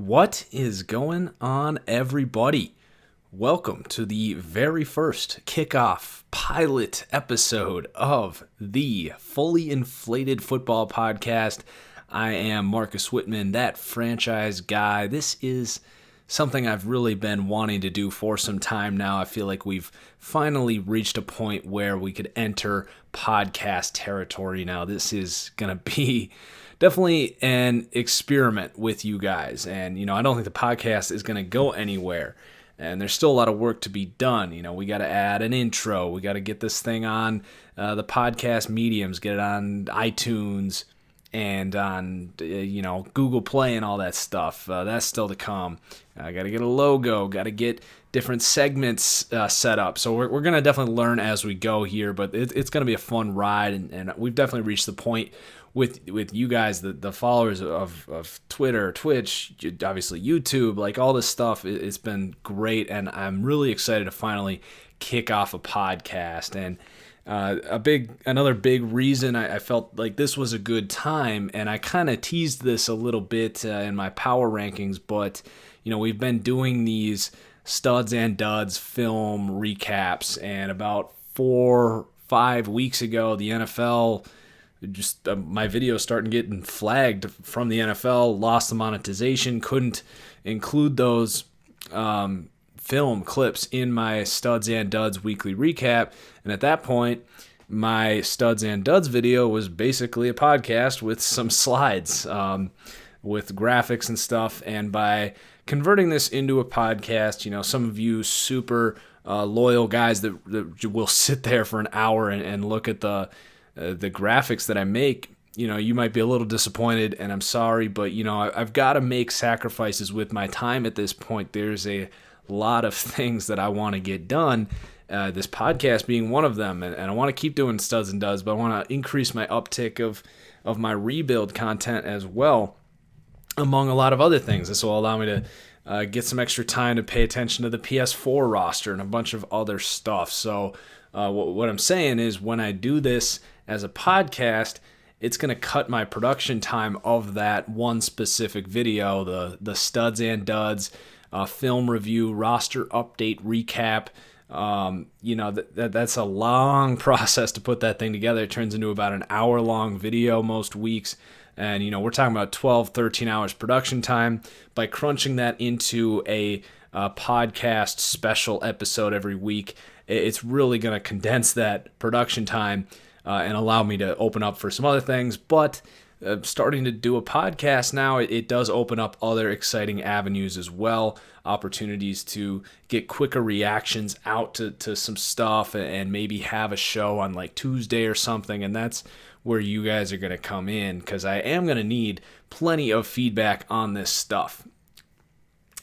What is going on, everybody? Welcome to the very first kickoff pilot episode of the Fully Inflated Football Podcast. I am Marcus Whitman, that franchise guy. This is something I've really been wanting to do for some time now. I feel like we've finally reached a point where we could enter podcast territory now. This is going to be definitely an experiment with you guys. And, I don't think the podcast is going to go anywhere. And there's still a lot of work to be done. We got to add an intro. We got to get this thing on the podcast mediums, get it on iTunes and on, Google Play and all that stuff. That's still to come. I got to get a logo, got to get different segments set up. So we're going to definitely learn as we go here, but it's going to be a fun ride. And we've definitely reached the point with you guys, the followers of Twitter, Twitch, obviously YouTube, like all this stuff. It's been great, and I'm really excited to finally kick off a podcast. And another big reason I felt like this was a good time, and I kind of teased this a little bit in my power rankings, but we've been doing these studs and duds film recaps, and about 4-5 weeks ago, the NFL just my video started getting flagged from the NFL, lost the monetization, couldn't include those film clips in my Studs and Duds weekly recap. And at that point, my Studs and Duds video was basically a podcast with some slides with graphics and stuff. And by converting this into a podcast, some of you super loyal guys that will sit there for an hour and look at the graphics that I make, you might be a little disappointed, and I'm sorry, but, I've got to make sacrifices with my time at this point. There's a lot of things that I want to get done, this podcast being one of them, and I want to keep doing Studs and Duds, but I want to increase my uptick of my rebuild content as well, among a lot of other things. This will allow me to get some extra time to pay attention to the PS4 roster and a bunch of other stuff. So what I'm saying is, when I do this as a podcast, it's going to cut my production time of that one specific video, the Studs and Duds film review, roster update recap. That's a long process to put that thing together. It turns into about an hour-long video most weeks. And, we're talking about 12, 13 hours production time. By crunching that into a podcast special episode every week, it's really going to condense that production time and allow me to open up for some other things. But starting to do a podcast now, it does open up other exciting avenues as well, opportunities to get quicker reactions out to some stuff and maybe have a show on like Tuesday or something. And that's where you guys are going to come in, because I am going to need plenty of feedback on this stuff.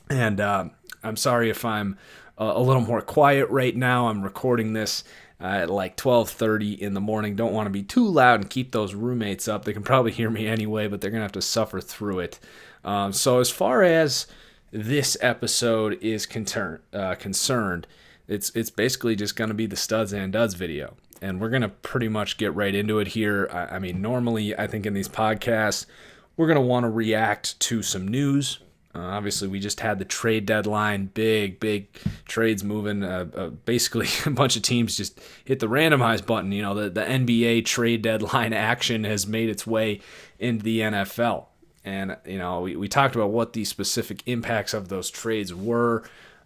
And I'm sorry if I'm a little more quiet right now. I'm recording this at like 12:30 in the morning. Don't want to be too loud and keep those roommates up. They can probably hear me anyway, but they're going to have to suffer through it. So as far as this episode is concerned, it's basically just going to be the Studs and Duds video. And we're going to pretty much get right into it here. I mean, normally I think in these podcasts, we're going to want to react to some news. Obviously, we just had the trade deadline, big trades moving. Basically, a bunch of teams just hit the randomize button. The NBA trade deadline action has made its way into the NFL. And, we talked about what the specific impacts of those trades were.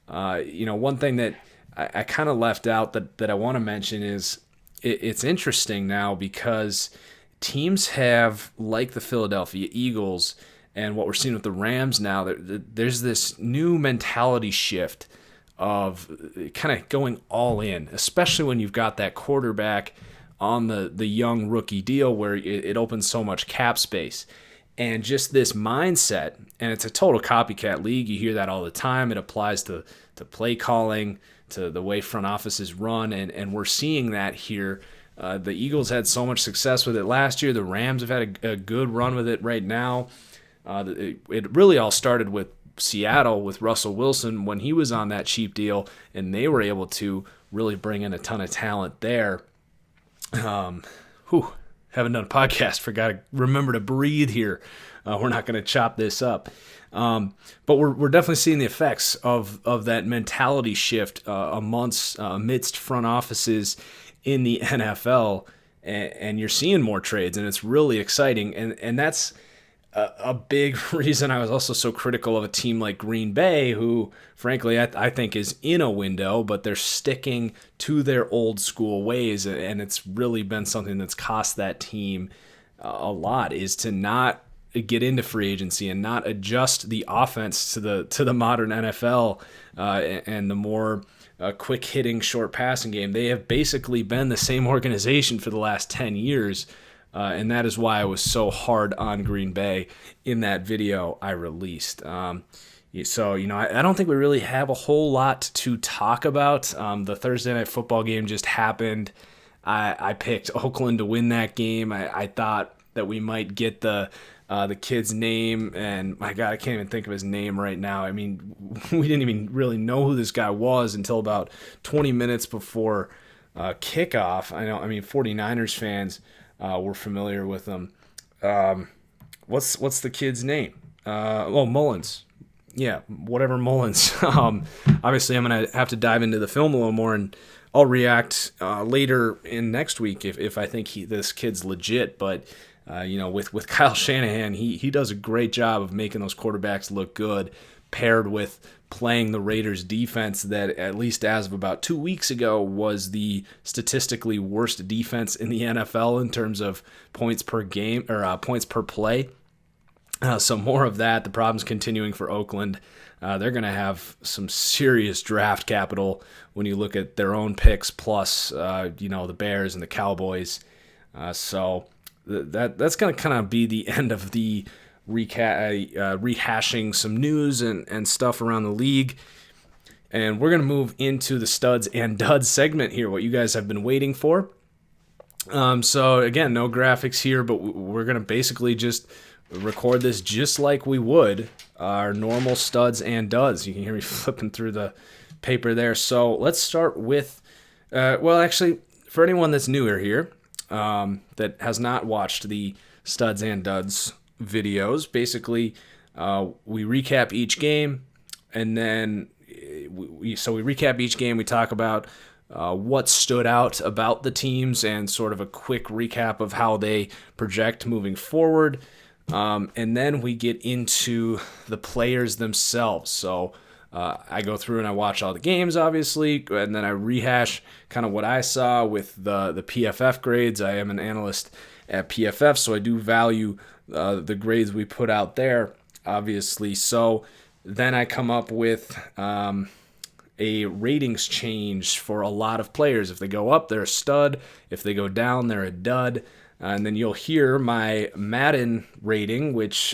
One thing that I kind of left out that I want to mention is it's interesting now because teams have, like the Philadelphia Eagles, and what we're seeing with the Rams now, there's this new mentality shift of kind of going all in, especially when you've got that quarterback on the young rookie deal where it opens so much cap space. And just this mindset, and it's a total copycat league. You hear that all the time. It applies to play calling, to the way front offices run, and we're seeing that here. The Eagles had so much success with it last year. The Rams have had a good run with it right now. It really all started with Seattle with Russell Wilson when he was on that cheap deal, and they were able to really bring in a ton of talent there. Haven't done a podcast, forgot to remember to breathe here. we're not going to chop this up. But we're definitely seeing the effects of that mentality shift amidst front offices in the NFL, and you're seeing more trades, and it's really exciting. And that's a big reason I was also so critical of a team like Green Bay, who, frankly, I think is in a window, but they're sticking to their old school ways, and it's really been something that's cost that team a lot, is to not get into free agency and not adjust the offense to the modern NFL and the more quick hitting, short passing game. They have basically been the same organization for the last 10 years. And that is why I was so hard on Green Bay in that video I released. So, I don't think we really have a whole lot to talk about. The Thursday Night Football game just happened. I picked Oakland to win that game. I thought that we might get the kid's name, and my God, I can't even think of his name right now. I mean, we didn't even really know who this guy was until about 20 minutes before kickoff. 49ers fans were familiar with him. What's the kid's name? Mullins. Yeah, whatever Mullins. Obviously, I'm going to have to dive into the film a little more, and I'll react later in next week if I think this kid's legit. But with Kyle Shanahan, he does a great job of making those quarterbacks look good, paired with playing the Raiders defense that, at least as of about 2 weeks ago, was the statistically worst defense in the NFL in terms of points per game or points per play. So more of that. The problem's continuing for Oakland. They're going to have some serious draft capital when you look at their own picks plus the Bears and the Cowboys. So that's going to kind of be the end of the rehashing some news and stuff around the league. And we're going to move into the studs and duds segment here, what you guys have been waiting for. So again, no graphics here, but we're going to basically just record this just like we would our normal studs and duds. You can hear me flipping through the paper there. So let's start with, for anyone that's newer here, that has not watched the studs and duds videos, basically we recap each game, and then we recap each game. We talk about what stood out about the teams and sort of a quick recap of how they project moving forward, and then we get into the players themselves. So I go through and I watch all the games, obviously, and then I rehash kind of what I saw with the PFF grades. I am an analyst at PFF, so I do value the grades we put out there, obviously. So then I come up with a ratings change for a lot of players. If they go up, they're a stud. If they go down, they're a dud. And then you'll hear my Madden rating, which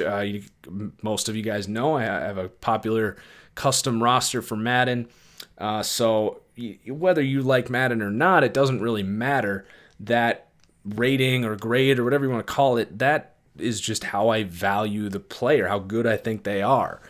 most of you guys know. I have a popular custom roster for Madden. So whether you like Madden or not, it doesn't really matter. That rating or grade or whatever you want to call it, that is just how I value the player, how good I think they are.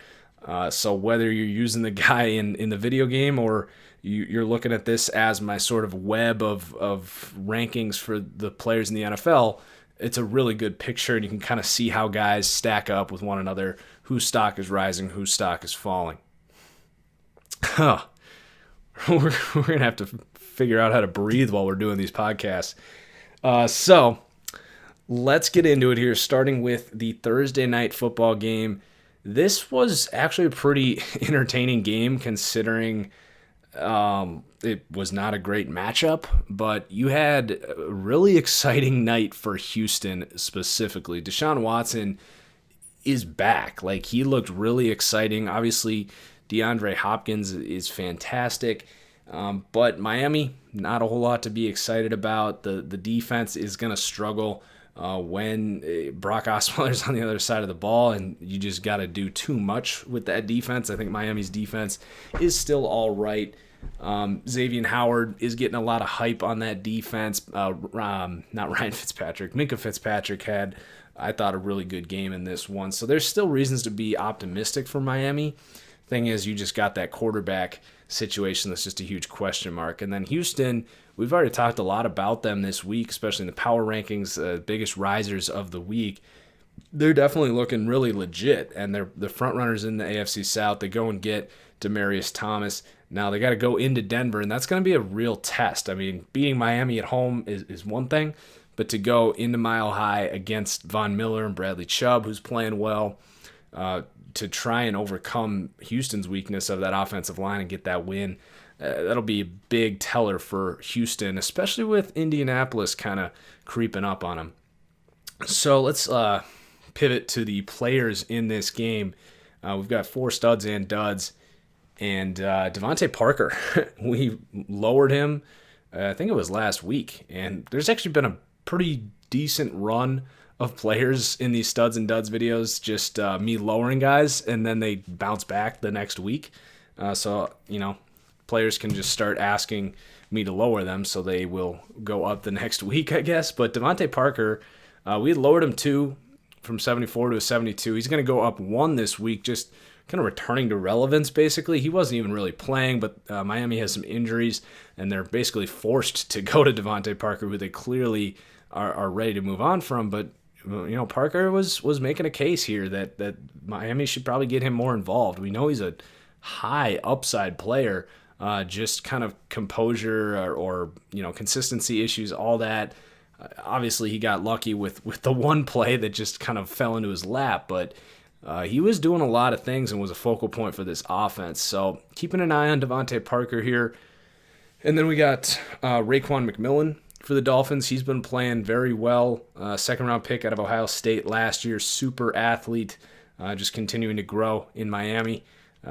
So whether you're using the guy in the video game or you're looking at this as my sort of web of rankings for the players in the NFL, it's a really good picture, and you can kind of see how guys stack up with one another, whose stock is rising, whose stock is falling. We're going to have to figure out how to breathe while we're doing these podcasts. So let's get into it here, starting with the Thursday night football game. This was actually a pretty entertaining game considering it was not a great matchup, but you had a really exciting night for Houston specifically. Deshaun Watson is back. Like, he looked really exciting. Obviously, DeAndre Hopkins is fantastic, but Miami, not a whole lot to be excited about. The defense is going to struggle when Brock Osweiler's on the other side of the ball, and you just got to do too much with that defense. I think Miami's defense is still all right. Xavier Howard is getting a lot of hype on that defense. Not Ryan Fitzpatrick. Minkah Fitzpatrick had, I thought, a really good game in this one. So there's still reasons to be optimistic for Miami. Thing is, you just got that quarterback situation that's just a huge question mark. And then Houston, we've already talked a lot about them this week, especially in the power rankings, biggest risers of the week. they're definitely looking really legit, and they're the front runners in the AFC South. They go and get Demaryius Thomas. Now they got to go into Denver, and that's going to be a real test. I mean, beating Miami at home is one thing, but to go into Mile High against Von Miller and Bradley Chubb, who's playing well, to try and overcome Houston's weakness of that offensive line and get that win, that'll be a big teller for Houston, especially with Indianapolis kind of creeping up on them. So let's pivot to the players in this game. We've got 4 studs and duds. And Devontae Parker, we lowered him, I think it was last week. And there's actually been a pretty decent run of players in these studs and duds videos, just me lowering guys, and then they bounce back the next week. So, players can just start asking me to lower them, so they will go up the next week, I guess. But Devontae Parker, we lowered him 2 from 74 to a 72. He's going to go up 1 this week, just kind of returning to relevance, basically. He wasn't even really playing, but Miami has some injuries, and they're basically forced to go to Devontae Parker, who they clearly are ready to move on from. But, Parker was making a case here that Miami should probably get him more involved. We know he's a high upside player, just kind of composure or consistency issues, all that. Obviously, he got lucky with the one play that just kind of fell into his lap, but he was doing a lot of things and was a focal point for this offense. So keeping an eye on Devontae Parker here. And then we got Raekwon McMillan for the Dolphins. He's been playing very well. Second-round pick out of Ohio State last year. Super athlete, just continuing to grow in Miami.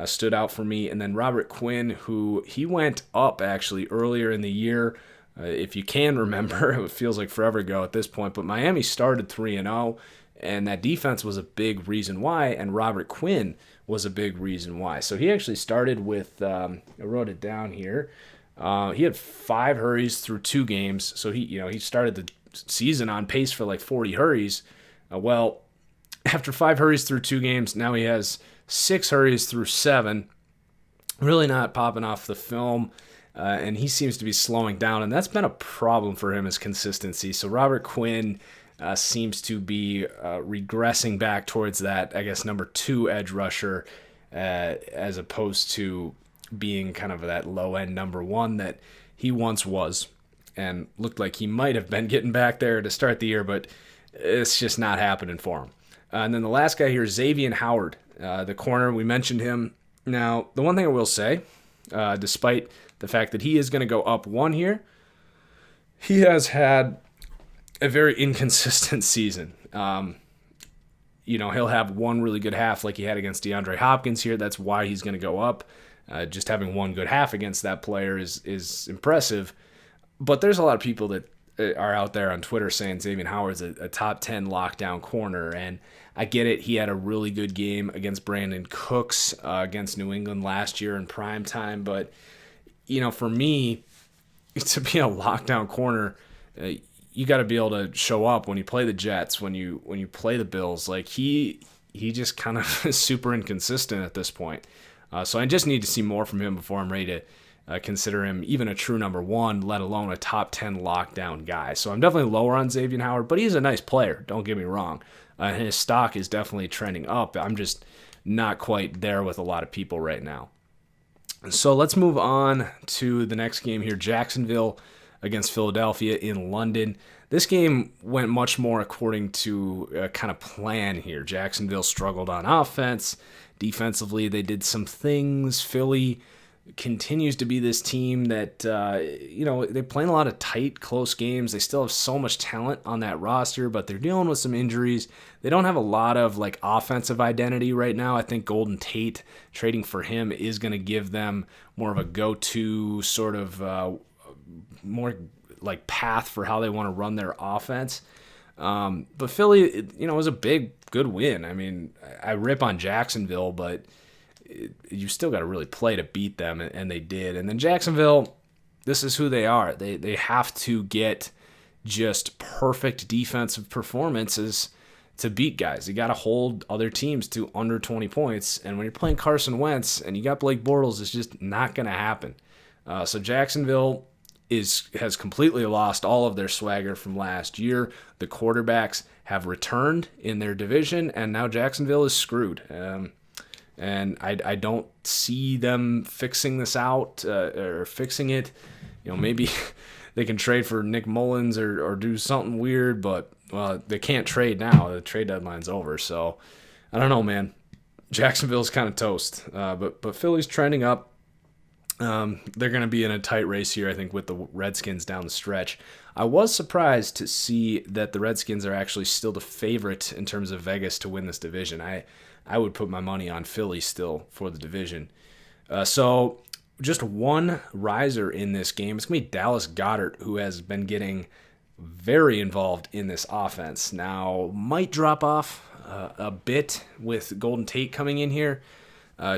Stood out for me. And then Robert Quinn, who he went up actually earlier in the year. If you can remember, it feels like forever ago at this point, but Miami started 3-0. And that defense was a big reason why, and Robert Quinn was a big reason why. So he actually started with, I wrote it down here, he had 5 hurries through 2 games. So he started the season on pace for like 40 hurries. Well, after 5 hurries through 2 games, now he has 6 hurries through 7. Really not popping off the film, and he seems to be slowing down, and that's been a problem for him, is consistency. So Robert Quinn seems to be regressing back towards that, I guess, number 2 edge rusher, as opposed to being kind of that low-end number 1 that he once was, and looked like he might have been getting back there to start the year, but it's just not happening for him. And then the last guy here is Xavier Howard, the corner. We mentioned him. Now, the one thing I will say, despite the fact that he is going to go up 1 here, he has had a very inconsistent season. He'll have one really good half like he had against DeAndre Hopkins here. That's why he's going to go up. Just having one good half against that player is impressive. But there's a lot of people that are out there on Twitter saying Xavier Howard's a top 10 lockdown corner. And I get it. He had a really good game against Brandon Cooks against New England last year in prime time. But, for me, to be a lockdown corner, you got to be able to show up when you play the Jets, when you play the Bills. Like he just kind of is super inconsistent at this point. So I just need to see more from him before I'm ready to consider him even a true number 1, let alone a top 10 lockdown guy. So I'm definitely lower on Xavier Howard, but he's a nice player. Don't get me wrong. His stock is definitely trending up. I'm just not quite there with a lot of people right now. So let's move on to the next game here, Jacksonville against Philadelphia in London. This game went much more according to a kind of plan here. Jacksonville struggled on offense. Defensively, they did some things. Philly continues to be this team that, they're playing a lot of tight, close games. They still have so much talent on that roster, but they're dealing with some injuries. They don't have a lot of offensive identity right now. I think Golden Tate, trading for him, is going to give them more of a go-to sort of more path for how they want to run their offense. But Philly, it was a good win. I mean, I rip on Jacksonville, but you still got to really play to beat them, and they did. And then Jacksonville, this is who they are. They have to get just perfect defensive performances to beat guys. You got to hold other teams to under 20 points, and when you're playing Carson Wentz and you got Blake Bortles, it's just not going to happen. So Jacksonville, has completely lost all of their swagger from last year. The quarterbacks have returned in their division, and now Jacksonville is screwed. And I don't see them fixing this out or fixing it. Maybe they can trade for Nick Mullins or do something weird, but well, they can't trade now. The trade deadline's over, so I don't know, man. Jacksonville's kind of toast, but Philly's trending up. They're going to be in a tight race here, I think, with the Redskins down the stretch. I was surprised to see that the Redskins are actually still the favorite in terms of Vegas to win this division. I would put my money on Philly still for the division. So just one riser in this game. It's going to be Dallas Goedert, who has been getting very involved in this offense. Now, might drop off a bit with Golden Tate coming in here.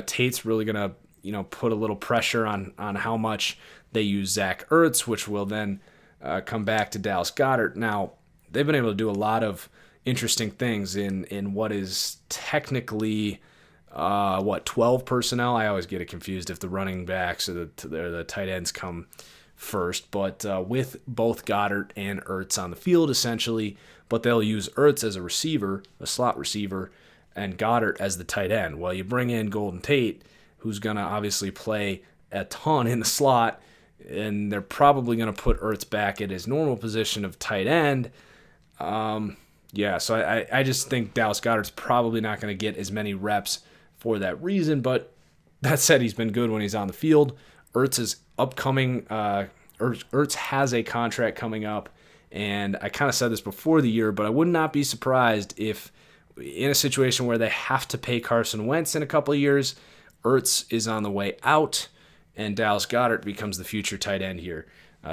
Tate's really going to put a little pressure on how much they use Zach Ertz, which will then come back to Dallas Goedert. Now, they've been able to do a lot of interesting things in what is technically 12 personnel. I always get it confused if the running backs or the tight ends come first, but with both Goedert and Ertz on the field essentially, but they'll use Ertz as a receiver, a slot receiver, and Goedert as the tight end. Well, you bring in Golden Tate, who's going to obviously play a ton in the slot, and they're probably going to put Ertz back at his normal position of tight end. So I just think Dallas Goedert's probably not going to get as many reps for that reason, but that said, he's been good when he's on the field. Ertz is upcoming. Ertz has a contract coming up, and I kind of said this before the year, but I would not be surprised if in a situation where they have to pay Carson Wentz in a couple of years, Ertz is on the way out, and Dallas Goedert becomes the future tight end here.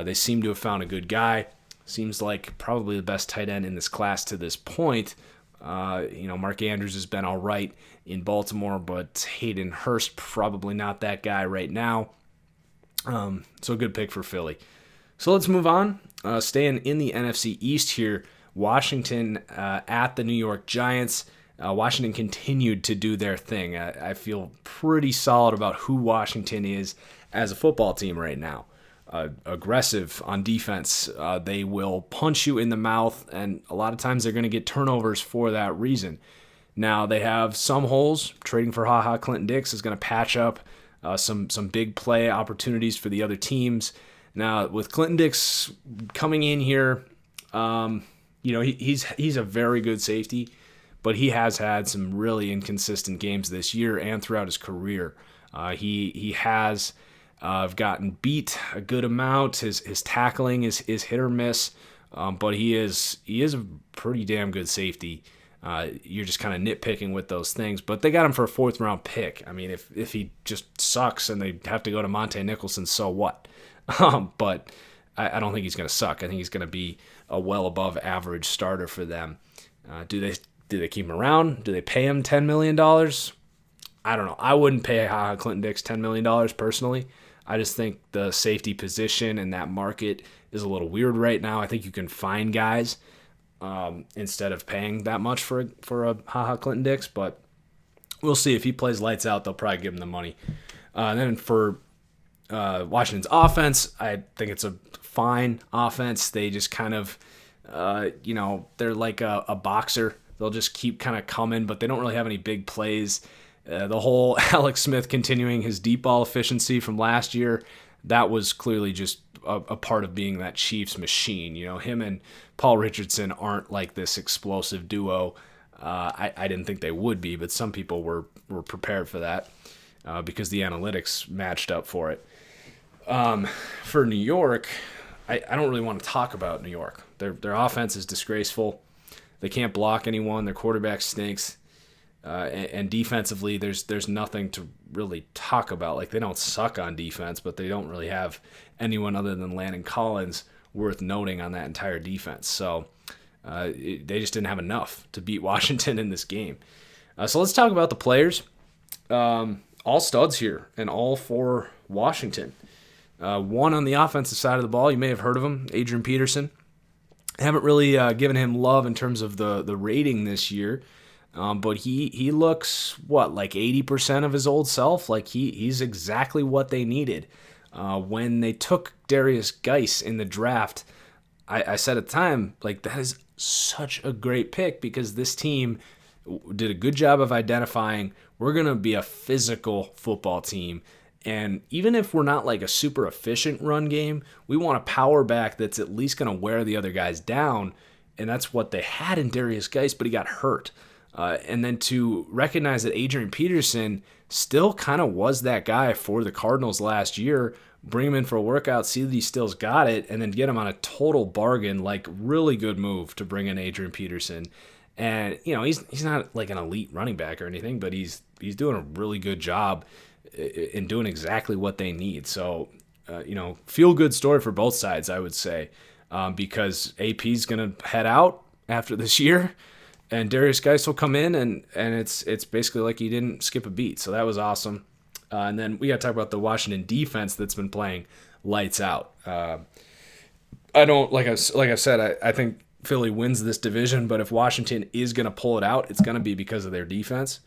They seem to have found a good guy. Seems like probably the best tight end in this class to this point. Mark Andrews has been all right in Baltimore, but Hayden Hurst probably not that guy right now. So a good pick for Philly. So let's move on. Staying in the NFC East here, Washington at the New York Giants. Washington continued to do their thing. I feel pretty solid about who Washington is as a football team right now. Aggressive on defense. They will punch you in the mouth, and a lot of times they're going to get turnovers for that reason. Now, they have some holes. Trading for Clinton Dix is going to patch up some big play opportunities for the other teams. Now, with Clinton Dix coming in here, he's a very good safety, but he has had some really inconsistent games this year and throughout his career. He has gotten beat a good amount. His tackling is hit or miss, but he is a pretty damn good safety. You're just kind of nitpicking with those things, but they got him for a 4th round pick. I mean, if he just sucks and they have to go to Monte Nicholson, so what? But I don't think he's going to suck. I think he's going to be a well above average starter for them. Do they keep him around? Do they pay him $10 million? I don't know. I wouldn't pay Clinton Dix $10 million personally. I just think the safety position in that market is a little weird right now. I think you can find guys instead of paying that much for a Clinton Dix, but we'll see. If he plays lights out, they'll probably give him the money. And then for Washington's offense, I think it's a fine offense. They just kind of, they're like a boxer. They'll just keep kind of coming, but they don't really have any big plays. The whole Alex Smith continuing his deep ball efficiency from last year, that was clearly just a part of being that Chiefs machine. Him and Paul Richardson aren't like this explosive duo. I didn't think they would be, but some people were prepared for that because the analytics matched up for it. For New York, I don't really want to talk about New York. Their offense is disgraceful. They can't block anyone. Their quarterback stinks. And defensively, there's nothing to really talk about. Like, they don't suck on defense, but they don't really have anyone other than Landon Collins worth noting on that entire defense. So they just didn't have enough to beat Washington in this game. So let's talk about the players. All studs here, and all for Washington. One on the offensive side of the ball, you may have heard of him, Adrian Peterson. Haven't really given him love in terms of the rating this year. But he looks, like 80% of his old self? Like he's exactly what they needed. When they took Darius Geis in the draft, I said at the time, like, that is such a great pick because this team did a good job of identifying we're going to be a physical football team. And even if we're not like a super efficient run game, we want a power back that's at least going to wear the other guys down. And that's what they had in Darius Geis, but he got hurt. And then to recognize that Adrian Peterson still kind of was that guy for the Cardinals last year, bring him in for a workout, see that he still's got it, and then get him on a total bargain, like really good move to bring in Adrian Peterson. And, you know, he's not like an elite running back or anything, but he's doing a really good job in doing exactly what they need. So, you know, feel good story for both sides, I would say, because AP's going to head out after this year, and Darius Geis will come in, and it's basically like he didn't skip a beat. So that was awesome. And then we got to talk about the Washington defense that's been playing lights out. I don't like I've said, I think Philly wins this division, but if Washington is going to pull it out, it's going to be because of their defense.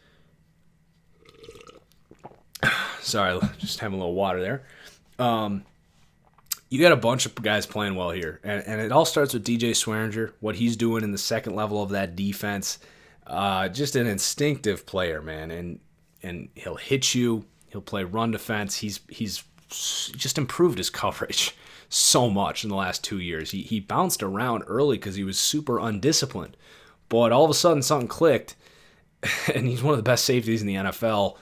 Sorry, just having a little water there. You got a bunch of guys playing well here, and it all starts with DJ Swearinger, what he's doing in the second level of that defense. Just an instinctive player, man, and he'll hit you. He'll play run defense. He's just improved his coverage so much in the last 2 years. He bounced around early because he was super undisciplined, but all of a sudden something clicked, and he's one of the best safeties in the NFL,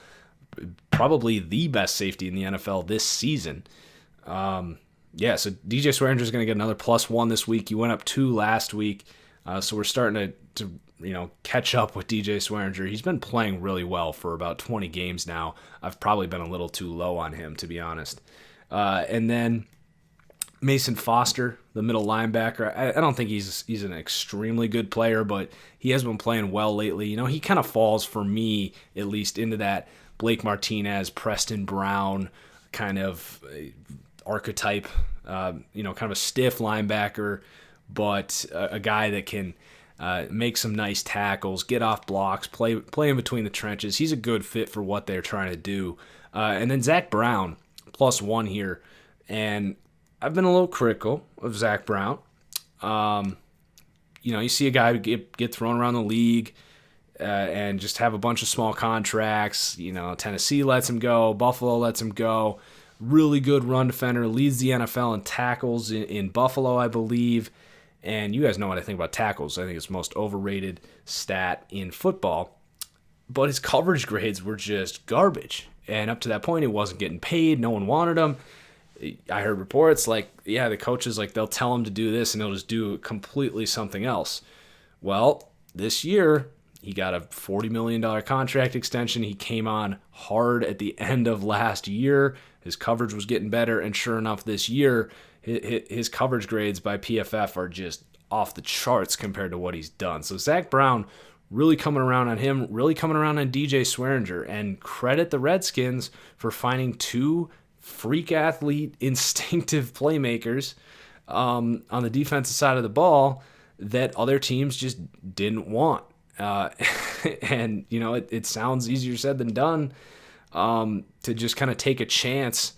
probably the best safety in the NFL this season. Yeah, so DJ Swearinger is going to get another +1 this week. He went up 2 last week, so we're starting to catch up with DJ Swearinger. He's been playing really well for about 20 games now. I've probably been a little too low on him, to be honest. And then Mason Foster, the middle linebacker. I don't think he's an extremely good player, but he has been playing well lately. You know, he kind of falls, for me at least, into that Blake Martinez, Preston Brown kind of archetype, kind of a stiff linebacker, but a guy that can make some nice tackles, get off blocks, play in between the trenches. He's a good fit for what they're trying to do. And then Zach Brown, +1 here. And I've been a little critical of Zach Brown. You see a guy get thrown around the league and just have a bunch of small contracts. Tennessee lets him go. Buffalo lets him go. Really good run defender, leads the NFL in tackles in Buffalo, I believe. And you guys know what I think about tackles. I think it's the most overrated stat in football. But his coverage grades were just garbage. And up to that point, he wasn't getting paid. No one wanted him. I heard reports the coaches, they'll tell him to do this and he'll just do completely something else. Well, this year, he got a $40 million contract extension. He came on hard at the end of last year. His coverage was getting better, and sure enough, this year, his coverage grades by PFF are just off the charts compared to what he's done. So Zach Brown really coming around on him, really coming around on DJ Swearinger, and credit the Redskins for finding 2 freak athlete, instinctive playmakers on the defensive side of the ball that other teams just didn't want. And, it sounds easier said than done to just kind of take a chance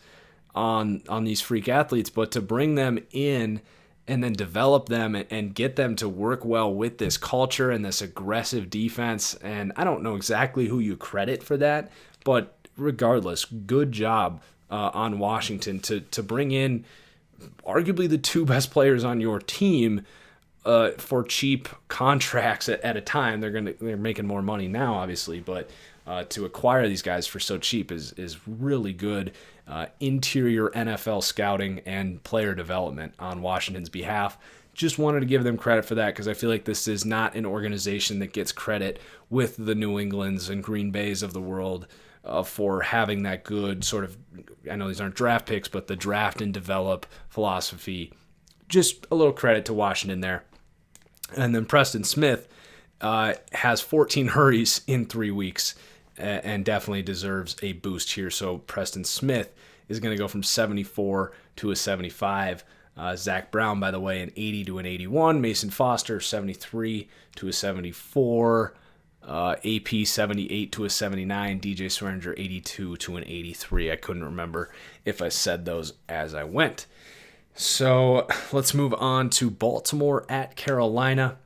on these freak athletes, but to bring them in and then develop them and get them to work well with this culture and this aggressive defense. And I don't know exactly who you credit for that, but regardless, good job on Washington to bring in arguably the 2 best players on your team for cheap contracts at a time. They're making more money now, obviously, but to acquire these guys for so cheap is really good interior NFL scouting and player development on Washington's behalf. Just wanted to give them credit for that because I feel like this is not an organization that gets credit with the New Englands and Green Bays of the world for having that good sort of, I know these aren't draft picks, but the draft and develop philosophy. Just a little credit to Washington there. And then Preston Smith has 14 hurries in 3 weeks and definitely deserves a boost here. So Preston Smith is going to go from 74 to a 75. Zach Brown, by the way, an 80 to an 81. Mason Foster, 73 to a 74. AP 78 to a 79. DJ Swearinger 82 to an 83. I couldn't remember if I said those as I went. So let's move on to Baltimore at Carolina.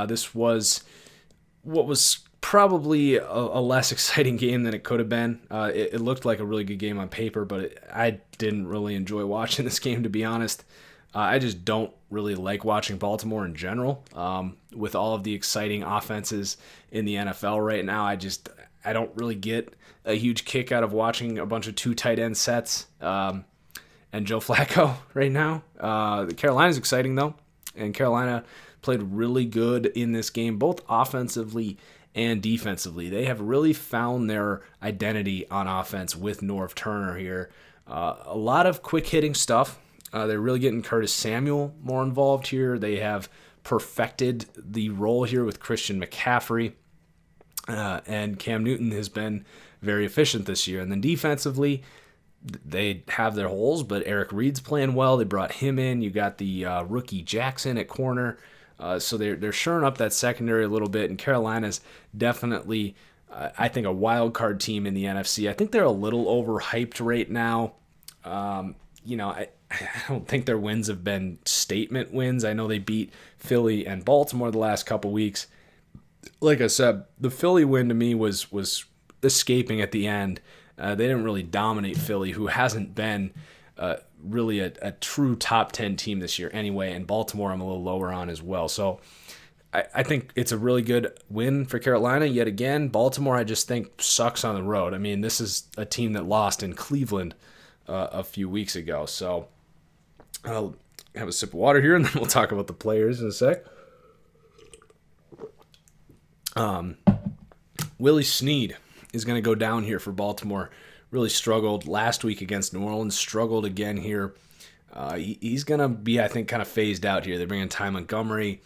This was what was probably a less exciting game than it could have been. It looked like a really good game on paper, but I didn't really enjoy watching this game, to be honest. I just don't really like watching Baltimore in general. With all of the exciting offenses in the NFL right now, I don't really get a huge kick out of watching a bunch of two tight end sets. And Joe Flacco right now. Carolina's exciting, though, and Carolina played really good in this game, both offensively and defensively. They have really found their identity on offense with Norv Turner here. A lot of quick-hitting stuff. They're really getting Curtis Samuel more involved here. They have perfected the role here with Christian McCaffrey, and Cam Newton has been very efficient this year. And then defensively, they have their holes, but Eric Reed's playing well. They brought him in. You got the rookie Jackson at corner. So they're shoring up that secondary a little bit. And Carolina's definitely, I think, a wild card team in the NFC. I think they're a little overhyped right now. I don't think their wins have been statement wins. I know they beat Philly and Baltimore the last couple weeks. Like I said, the Philly win to me was escaping at the end. They didn't really dominate Philly, who hasn't been really a true top 10 team this year anyway, and Baltimore I'm a little lower on as well. So I think it's a really good win for Carolina yet again. Baltimore I just think sucks on the road. I mean, this is a team that lost in Cleveland a few weeks ago. So I'll have a sip of water here, and then we'll talk about the players in a sec. Willie Snead is going to go down here for Baltimore. Really struggled last week against New Orleans, struggled again here. He's going to be, I think, kind of phased out here. They're bringing Ty Montgomery.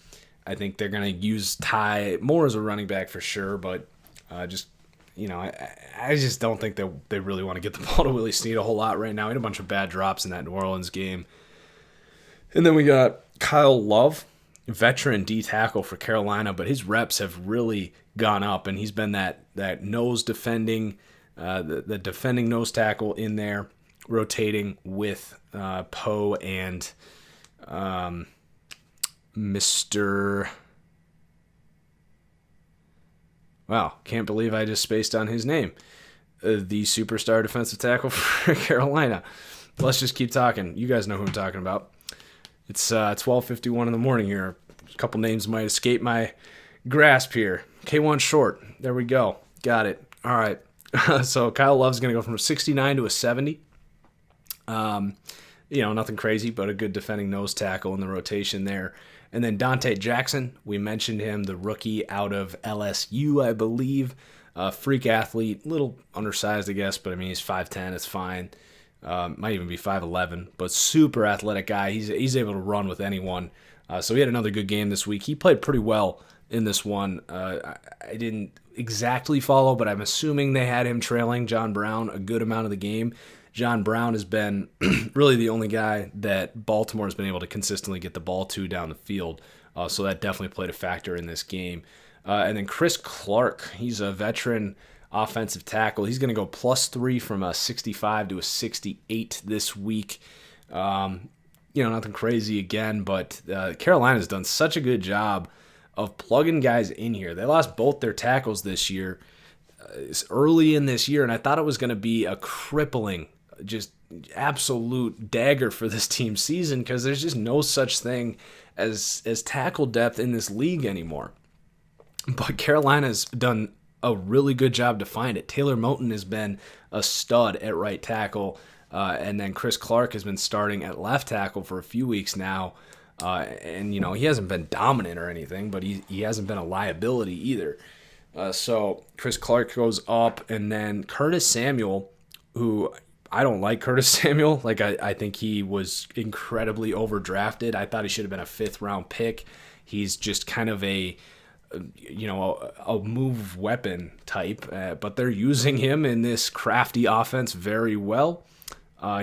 I think they're going to use Ty more as a running back for sure, but I just don't think they really want to get the ball to Willie Snead a whole lot right now. He had a bunch of bad drops in that New Orleans game. And then we got Kyle Love, veteran D tackle for Carolina, but his reps have really gone up, and he's been that nose defending, the defending nose tackle in there, rotating with Poe and Mr. Wow, can't believe I just spaced on his name. The superstar defensive tackle for Carolina. Let's just keep talking. You guys know who I'm talking about. It's 12:51 in the morning here. A couple names might escape my grasp here. K1 Short. There we go. Got it. All right. So Kyle Love's going to go from a 69 to a 70. Nothing crazy, but a good defending nose tackle in the rotation there. And then Dante Jackson, we mentioned him, the rookie out of LSU, I believe. Freak athlete, a little undersized, I guess, but I mean, he's 5'10", it's fine. Might even be 5'11", but super athletic guy. He's able to run with anyone. So he had another good game this week. He played pretty well in this one. I didn't exactly follow, but I'm assuming they had him trailing John Brown a good amount of the game. John Brown has been really the only guy that Baltimore has been able to consistently get the ball to down the field. So that definitely played a factor in this game. And then Chris Clark, he's a veteran offensive tackle. He's going to go +3 from a 65 to a 68 this week. Nothing crazy again, but Carolina's done such a good job of plugging guys in here. They lost both their tackles this year, early in this year, and I thought it was going to be a crippling, just absolute dagger for this team's season because there's just no such thing as tackle depth in this league anymore. But Carolina's done a really good job to find it. Taylor Moton has been a stud at right tackle, and then Chris Clark has been starting at left tackle for a few weeks now. And he hasn't been dominant or anything, but he hasn't been a liability either. So Chris Clark goes up, and then Curtis Samuel, who I don't like Curtis Samuel. Like I think he was incredibly overdrafted. I thought he should have been a 5th round pick. He's just kind of a move weapon type, but they're using him in this crafty offense very well.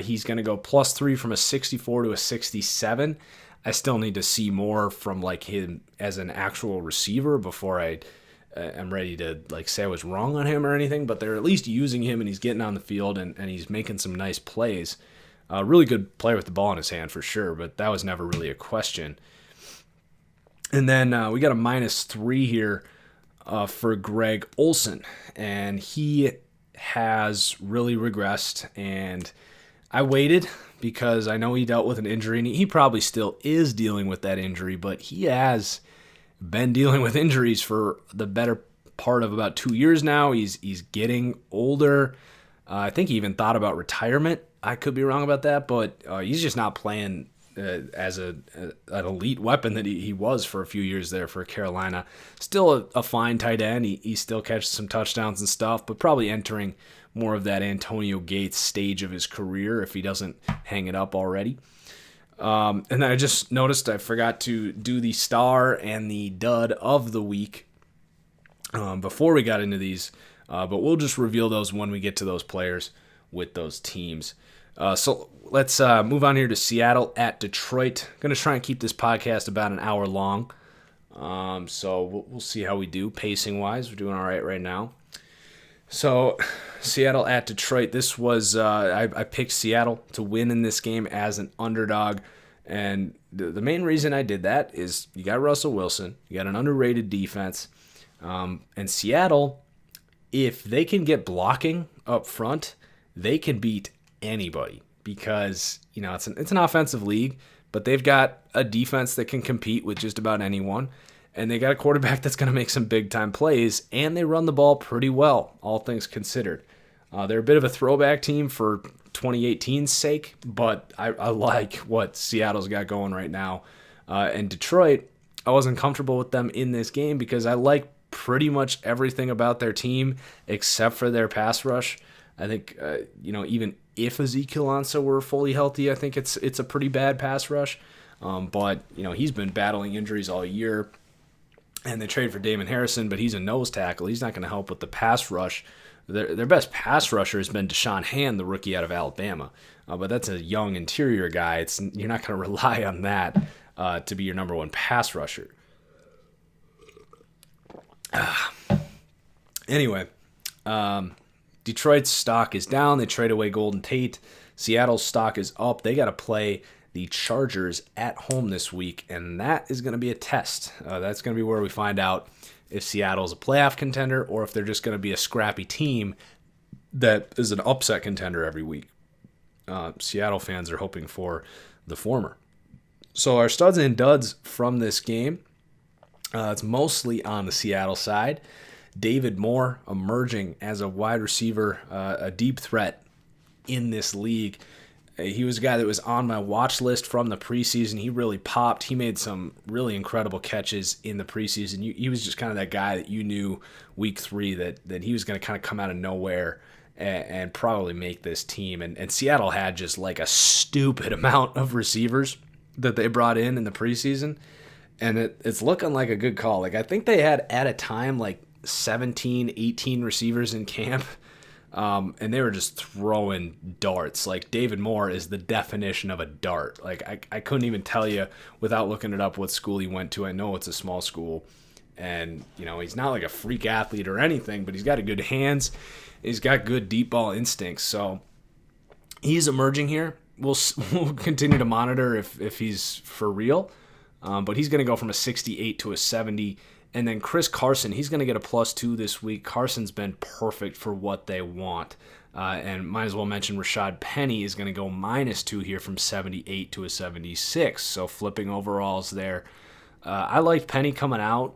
He's going to go +3 from a 64 to a 67. I still need to see more from like him as an actual receiver before I am ready to like say I was wrong on him or anything, but they're at least using him and he's getting on the field and he's making some nice plays. A really good player with the ball in his hand for sure, but that was never really a question. And then we got a -3 here for Greg Olsen, and he has really regressed. And I waited because I know he dealt with an injury, and he probably still is dealing with that injury, but he has been dealing with injuries for the better part of about 2 years now. He's getting older. I think he even thought about retirement. I could be wrong about that, but he's just not playing as an elite weapon that he was for a few years there for Carolina. Still a fine tight end. He still catches some touchdowns and stuff, but probably entering more of that Antonio Gates stage of his career if he doesn't hang it up already. And then I just noticed I forgot to do the star and the dud of the week before we got into these, but we'll just reveal those when we get to those players with those teams. So let's move on here to Seattle at Detroit. Going to try and keep this podcast about an hour long. So we'll see how we do pacing-wise. We're doing all right now. So Seattle at Detroit. This was I picked Seattle to win in this game as an underdog. And the main reason I did that is you got Russell Wilson. You got an underrated defense. And Seattle, if they can get blocking up front, they can beat anybody because, it's an offensive league, but they've got a defense that can compete with just about anyone. And they got a quarterback that's going to make some big-time plays, and they run the ball pretty well, all things considered. They're a bit of a throwback team for 2018's sake, but I like what Seattle's got going right now. And Detroit, I wasn't comfortable with them in this game because I like pretty much everything about their team except for their pass rush. I think, even if Ezekiel Ansah were fully healthy, I think it's a pretty bad pass rush. But he's been battling injuries all year. And they trade for Damon Harrison, but he's a nose tackle. He's not going to help with the pass rush. Their best pass rusher has been Deshaun Hand, the rookie out of Alabama. But that's a young interior guy. You're not going to rely on that to be your number one pass rusher. Anyway, Detroit's stock is down. They trade away Golden Tate. Seattle's stock is up. They got to play the Chargers at home this week, and that is going to be a test. That's going to be where we find out if Seattle's a playoff contender or if they're just going to be a scrappy team that is an upset contender every week. Seattle fans are hoping for the former. So our studs and duds from this game, it's mostly on the Seattle side. David Moore emerging as a wide receiver, a deep threat in this league. He was a guy that was on my watch list from the preseason. He really popped. He made some really incredible catches in the preseason. He was just kind of that guy that you knew week 3 that he was going to kind of come out of nowhere and probably make this team. And Seattle had just like a stupid amount of receivers that they brought in the preseason. And it's looking like a good call. Like I think they had at a time like 17, 18 receivers in camp. And they were just throwing darts. Like David Moore is the definition of a dart. Like I couldn't even tell you without looking it up what school he went to. I know it's a small school, and he's not like a freak athlete or anything, but he's got good hands. He's got good deep ball instincts. So he's emerging here. We'll continue to monitor if he's for real. But he's going to go from a 68 to a 70. And then Chris Carson, he's going to get a +2 this week. Carson's been perfect for what they want. And might as well mention Rashad Penny is going to go -2 here from 78 to a 76. So flipping overalls there. I liked Penny coming out.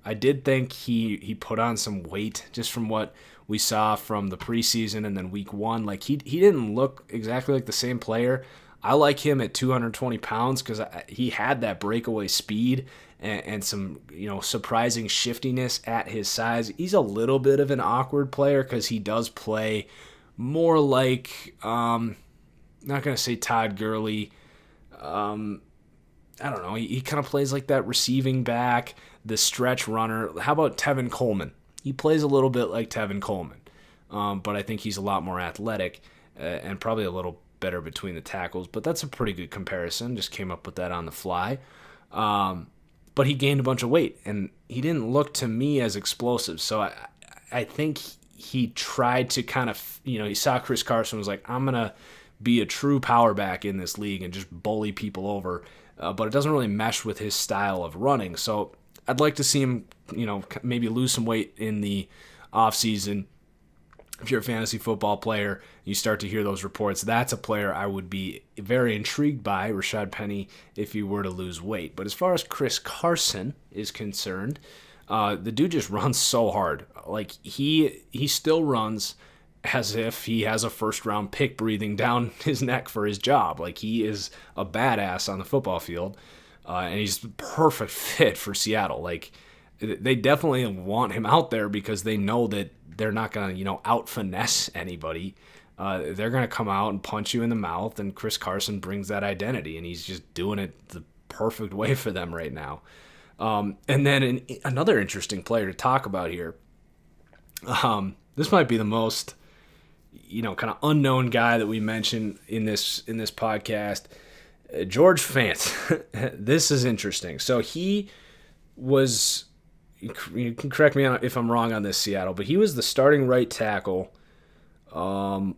I did think he put on some weight just from what we saw from the preseason and then week 1. Like he didn't look exactly like the same player. I like him at 220 pounds because he had that breakaway speed and some surprising shiftiness at his size. He's a little bit of an awkward player because he does play more like not gonna say Todd Gurley. I don't know. He kind of plays like that receiving back, the stretch runner. How about Tevin Coleman? He plays a little bit like Tevin Coleman, but I think he's a lot more athletic and probably a little better between the tackles. But that's a pretty good comparison. Just came up with that on the fly. But he gained a bunch of weight, and he didn't look to me as explosive. So I think he tried to kind of, he saw Chris Carson, was like, I'm going to be a true power back in this league and just bully people over, but it doesn't really mesh with his style of running. So I'd like to see him, maybe lose some weight in the offseason. If you're a fantasy football player, you start to hear those reports, that's a player I would be very intrigued by, Rashad Penny, if he were to lose weight. But as far as Chris Carson is concerned, the dude just runs so hard. Like, he still runs as if he has a first-round pick breathing down his neck for his job. Like, he is a badass on the football field, and he's the perfect fit for Seattle. Like, they definitely want him out there because they know that they're not going to, out-finesse anybody. They're going to come out and punch you in the mouth, and Chris Carson brings that identity, and he's just doing it the perfect way for them right now. And then another interesting player to talk about here. This might be the most, kind of unknown guy that we mentioned in this podcast, George Fant. This is interesting. So he was, you can correct me if I'm wrong on this, Seattle, but he was the starting right tackle 2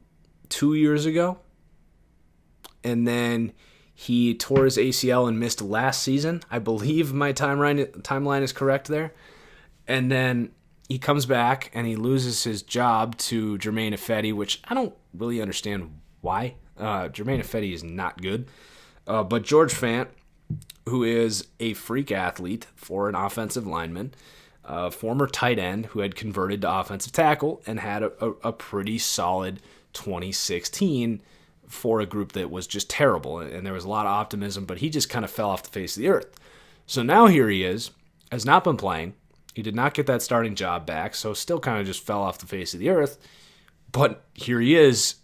years ago, and then he tore his ACL and missed last season. I believe my timeline is correct there. And then he comes back and he loses his job to Germain Ifedi, which I don't really understand why. Germain Ifedi is not good. But George Fant, who is a freak athlete for an offensive lineman, former tight end who had converted to offensive tackle and had a pretty solid 2016 for a group that was just terrible, and there was a lot of optimism, but he just kind of fell off the face of the earth. So now here he is, has not been playing. He did not get that starting job back, so still kind of just fell off the face of the earth, but here he is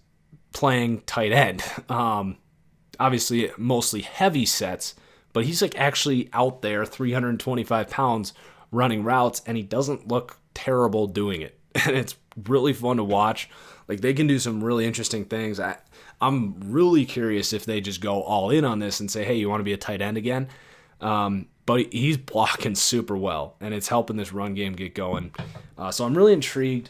playing tight end. Obviously, mostly heavy sets, but he's like actually out there, 325 pounds, running routes, and he doesn't look terrible doing it. And it's really fun to watch. Like, they can do some really interesting things. I'm really curious if they just go all in on this and say, hey, you want to be a tight end again? But he's blocking super well, and it's helping this run game get going. So I'm really intrigued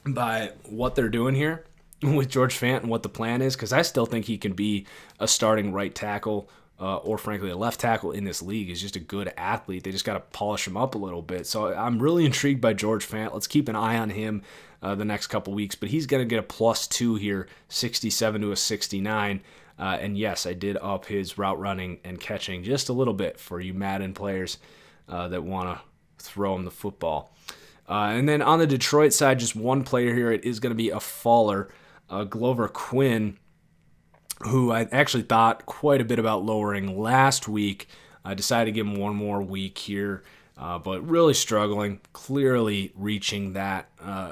by what they're doing here with George Fant and what the plan is, because I still think he can be a starting right tackle or, frankly, a left tackle in this league. He's just a good athlete. They just got to polish him up a little bit. So I'm really intrigued by George Fant. Let's keep an eye on him the next couple weeks, but he's going to get a +2 here, 67 to a 69. And yes, I did up his route running and catching just a little bit for you Madden players that want to throw him the football. And then on the Detroit side, just one player here. It is going to be a faller, Glover Quinn, who I actually thought quite a bit about lowering last week. I decided to give him one more week here. But really struggling, clearly reaching that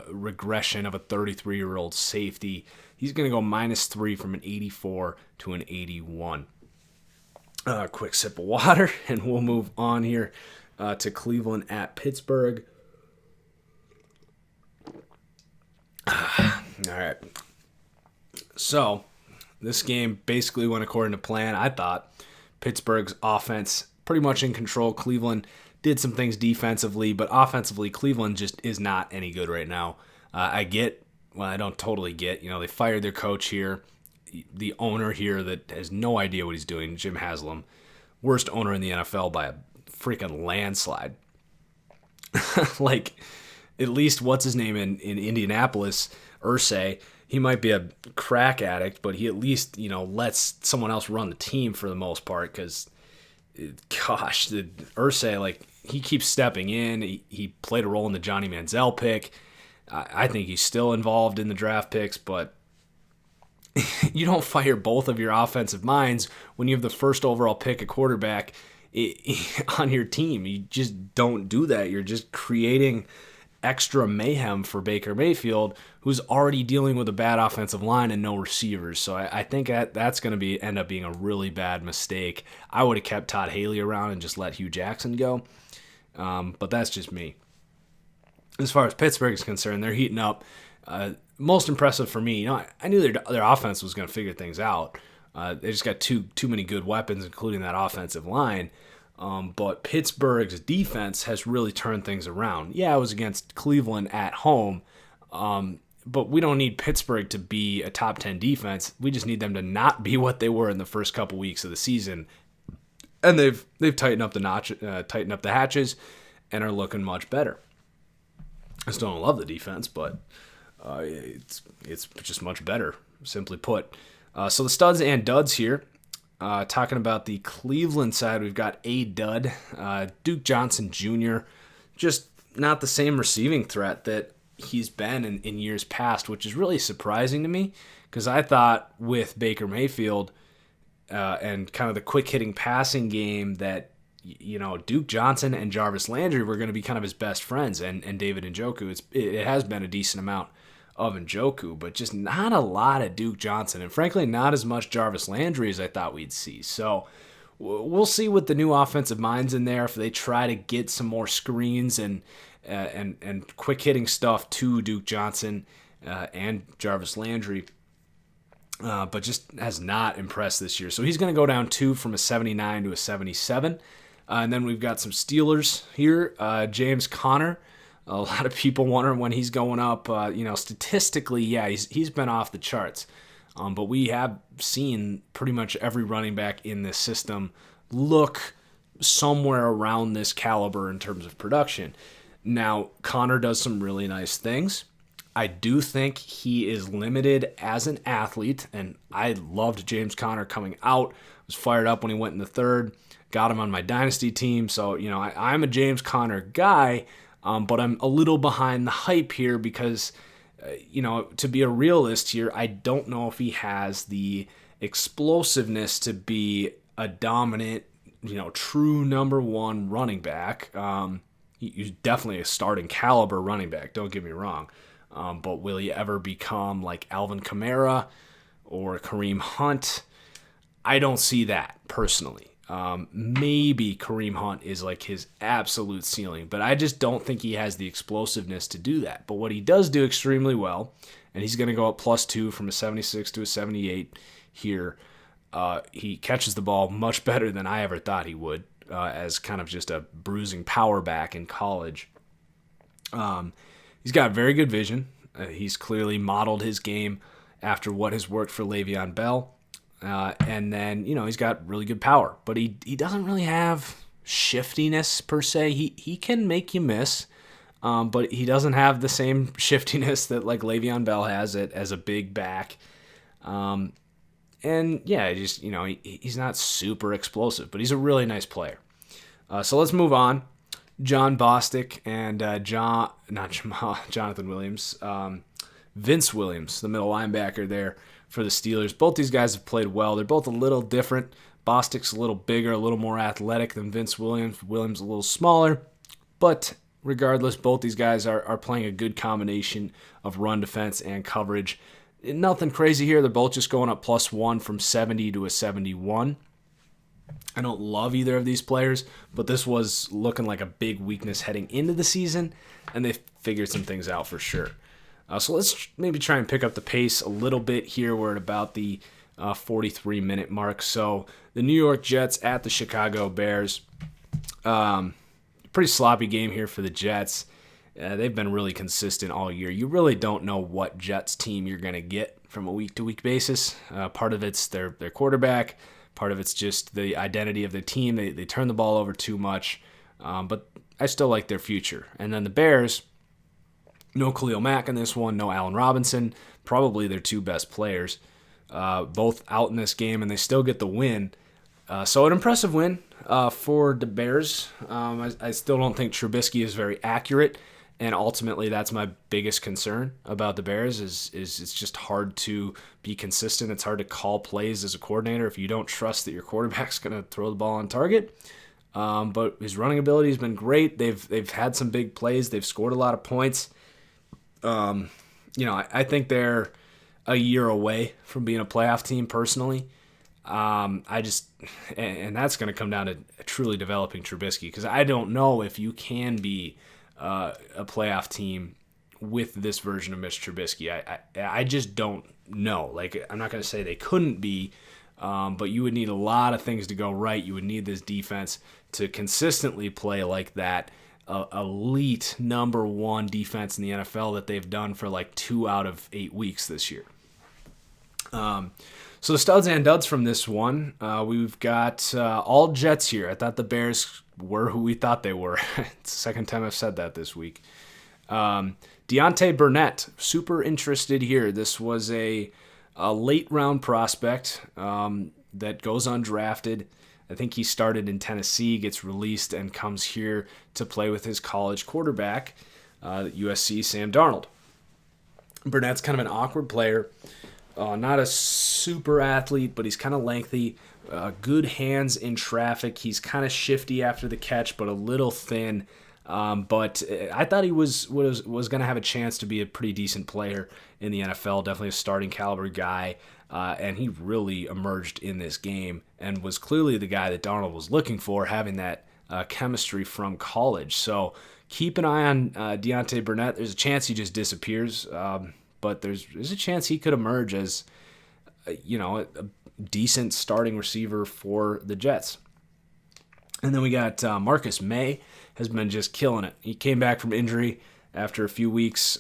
regression of a 33-year-old safety. He's going to go -3 from an 84 to an 81. Quick sip of water, and we'll move on here to Cleveland at Pittsburgh. All right. So this game basically went according to plan. I thought Pittsburgh's offense pretty much in control. Cleveland did some things defensively, but offensively, Cleveland just is not any good right now. I don't totally get. They fired their coach here, the owner here that has no idea what he's doing, Jim Haslam, worst owner in the NFL by a freaking landslide. Like, at least what's his name in Indianapolis, Irsay, he might be a crack addict, but he at least, lets someone else run the team for the most part, because gosh, the Irsay, like, he keeps stepping in. He played a role in the Johnny Manziel pick. I think he's still involved in the draft picks, but you don't fire both of your offensive minds when you have the first overall pick at quarterback on your team. You just don't do that. You're just creating extra mayhem for Baker Mayfield, who's already dealing with a bad offensive line and no receivers. So I think that's going to end up being a really bad mistake. I would have kept Todd Haley around and just let Hugh Jackson go, but that's just me. As far as Pittsburgh is concerned, they're heating up. Most impressive for me, I knew their offense was going to figure things out. They just got too many good weapons, including that offensive line. But Pittsburgh's defense has really turned things around. Yeah, it was against Cleveland at home, but we don't need Pittsburgh to be a top 10 defense. We just need them to not be what they were in the first couple weeks of the season. And they've tightened up the hatches, and are looking much better. I still don't love the defense, but it's just much better, simply put. So the studs and duds here. Talking about the Cleveland side, we've got a dud, Duke Johnson Jr., just not the same receiving threat that he's been in years past, which is really surprising to me, because I thought with Baker Mayfield and kind of the quick-hitting passing game that, Duke Johnson and Jarvis Landry were going to be kind of his best friends, and David Njoku. It has been a decent amount of Njoku, but just not a lot of Duke Johnson, and frankly, not as much Jarvis Landry as I thought we'd see. So we'll see with the new offensive minds in there if they try to get some more screens and quick hitting stuff to Duke Johnson and Jarvis Landry, but just has not impressed this year. So he's going to go down 2 from a 79 to a 77. And then we've got some Steelers here. James Conner. A lot of people wondering when he's going up. Statistically, yeah, he's been off the charts. But we have seen pretty much every running back in this system look somewhere around this caliber in terms of production. Now, Conner does some really nice things. I do think he is limited as an athlete, and I loved James Conner coming out. I was fired up when he went in the third. Got him on my dynasty team, so I'm a James Conner guy, but I'm a little behind the hype here because, to be a realist here, I don't know if he has the explosiveness to be a dominant, true number one running back. He's definitely a starting caliber running back, don't get me wrong, but will he ever become like Alvin Kamara or Kareem Hunt? I don't see that personally. Maybe Kareem Hunt is like his absolute ceiling, but I just don't think he has the explosiveness to do that. But what he does do extremely well, and he's going to go up +2 from a 76 to a 78 here. He catches the ball much better than I ever thought he would, as kind of just a bruising power back in college. He's got very good vision. He's clearly modeled his game after what has worked for Le'Veon Bell. And then, he's got really good power, but he doesn't really have shiftiness per se. He can make you miss, but he doesn't have the same shiftiness that like Le'Veon Bell has it as a big back. And yeah, he's not super explosive, but he's a really nice player. So let's move on. John Bostic and Jonathan Williams, Vince Williams, the middle linebacker there for the Steelers. Both these guys have played well. They're both a little different. Bostic's a little bigger, a little more athletic than Vince Williams. Williams a little smaller. But regardless, both these guys are playing a good combination of run defense and coverage. Nothing crazy here. They're both just going up +1 from 70 to a 71. I don't love either of these players, but this was looking like a big weakness heading into the season, and they figured some things out for sure. So let's maybe try and pick up the pace a little bit here. We're at about the 43-minute mark. So the New York Jets at the Chicago Bears. Pretty sloppy game here for the Jets. They've been really consistent all year. You really don't know what Jets team you're going to get from a week-to-week basis. Part of it's their quarterback. Part of it's just the identity of the team. They turn the ball over too much. But I still like their future. And then the Bears, no Khalil Mack in this one, no Allen Robinson, probably their two best players, both out in this game, and they still get the win. So an impressive win for the Bears. I still don't think Trubisky is very accurate, and ultimately that's my biggest concern about the Bears is it's just hard to be consistent. It's hard to call plays as a coordinator if you don't trust that your quarterback's going to throw the ball on target. But his running ability has been great. They've had some big plays. They've scored a lot of points. I think they're a year away from being a playoff team personally. And that's going to come down to truly developing Trubisky, because I don't know if you can be a playoff team with this version of Mitch Trubisky. I just don't know. Like, I'm not going to say they couldn't be, but you would need a lot of things to go right. You would need this defense to consistently play like that. elite number one defense in the NFL that they've done for like 2 out of 8 weeks this year. So the studs and duds from this one, we've got all Jets here. I thought the Bears were who we thought they were. It's the second time I've said that this week. Deontay Burnett, super interested here. This was a late round prospect that goes undrafted. I think he started in Tennessee, gets released, and comes here to play with his college quarterback, USC Sam Darnold. Burnett's kind of an awkward player. Not a super athlete, but he's kind of lengthy. Good hands in traffic. He's kind of shifty after the catch, but a little thin. But I thought he was going to have a chance to be a pretty decent player in the NFL. Definitely a starting caliber guy. And he really emerged in this game and was clearly the guy that Darnold was looking for, having that chemistry from college. So keep an eye on Deontay Burnett. There's a chance he just disappears. But there's a chance he could emerge as, a decent starting receiver for the Jets. And then we got Marcus May has been just killing it. He came back from injury after a few weeks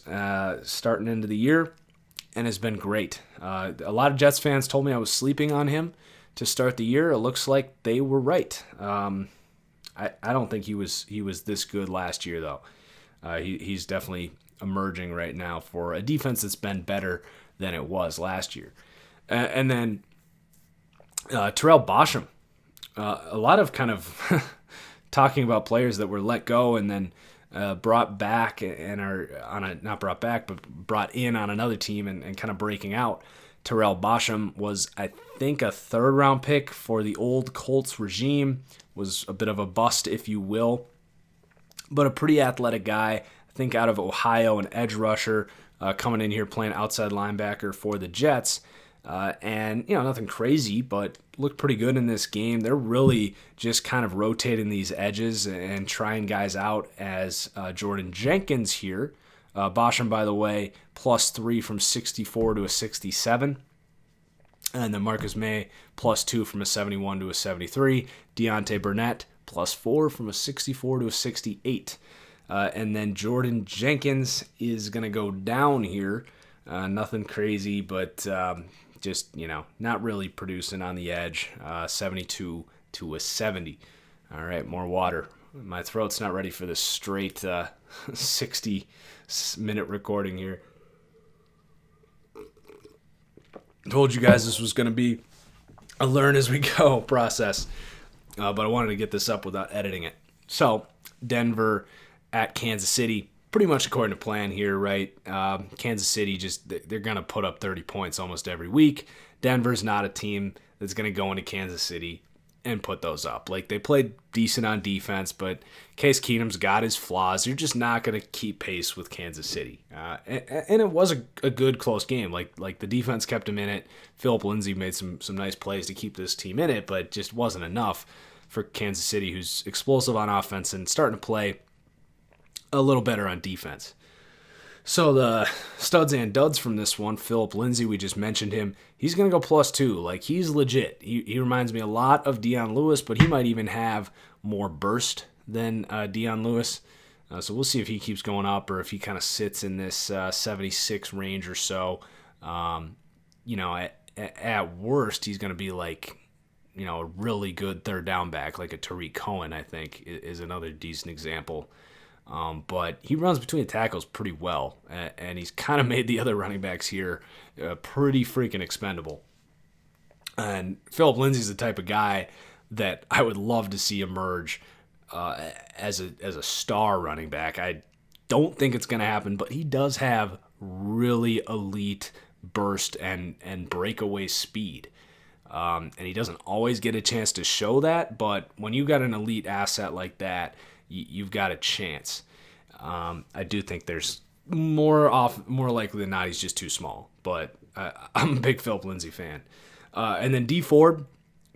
starting into the year and has been great. A lot of Jets fans told me I was sleeping on him to start the year. It looks like they were right. I don't think he was this good last year, though. He's definitely emerging right now for a defense that's been better than it was last year. And then Terrell Basham. A lot of kind of talking about players that were let go and then brought back and are not brought back, but brought in on another team and kind of breaking out. Terrell Basham was, I think, a third-round pick for the old Colts regime. Was a bit of a bust, if you will, but a pretty athletic guy. I think out of Ohio, an edge rusher, coming in here playing outside linebacker for the Jets. And, nothing crazy, but looked pretty good in this game. They're really just kind of rotating these edges and trying guys out as Jordan Jenkins here. Basham, by the way, +3 from 64 to a 67. And then Marcus May, +2 from a 71 to a 73. Deontay Burnett, +4 from a 64 to a 68. And then Jordan Jenkins is going to go down here. Nothing crazy, but just, not really producing on the edge. 72 to a 70. All right, more water. My throat's not ready for this straight 60-minute recording here. Told you guys this was going to be a learn-as-we-go process, but I wanted to get this up without editing it. So, Denver at Kansas City, pretty much according to plan here, right? Kansas City, they're going to put up 30 points almost every week. Denver's not a team that's going to go into Kansas City and put those up. Like, they played decent on defense, but Case Keenum's got his flaws. You're just not going to keep pace with Kansas City. And it was a good, close game. Like the defense kept him in it. Philip Lindsay made some nice plays to keep this team in it, but just wasn't enough for Kansas City, who's explosive on offense and starting to play a little better on defense. So the studs and duds from this one, Philip Lindsay, we just mentioned him. He's going to go +2. Like, he's legit. He reminds me a lot of Dion Lewis, but he might even have more burst than Dion Lewis. So we'll see if he keeps going up or if he kind of sits in this 76 range or so. At worst, he's going to be like, a really good third down back, like a Tariq Cohen, I think, is another decent example. But he runs between the tackles pretty well, and he's kind of made the other running backs here pretty freaking expendable. And Philip Lindsay's the type of guy that I would love to see emerge as a star running back. I don't think it's going to happen, but he does have really elite burst and breakaway speed. And he doesn't always get a chance to show that, but when you got an elite asset like that, you've got a chance. I do think there's more likely than not he's just too small, but I'm a big Philip Lindsay fan. And then D Ford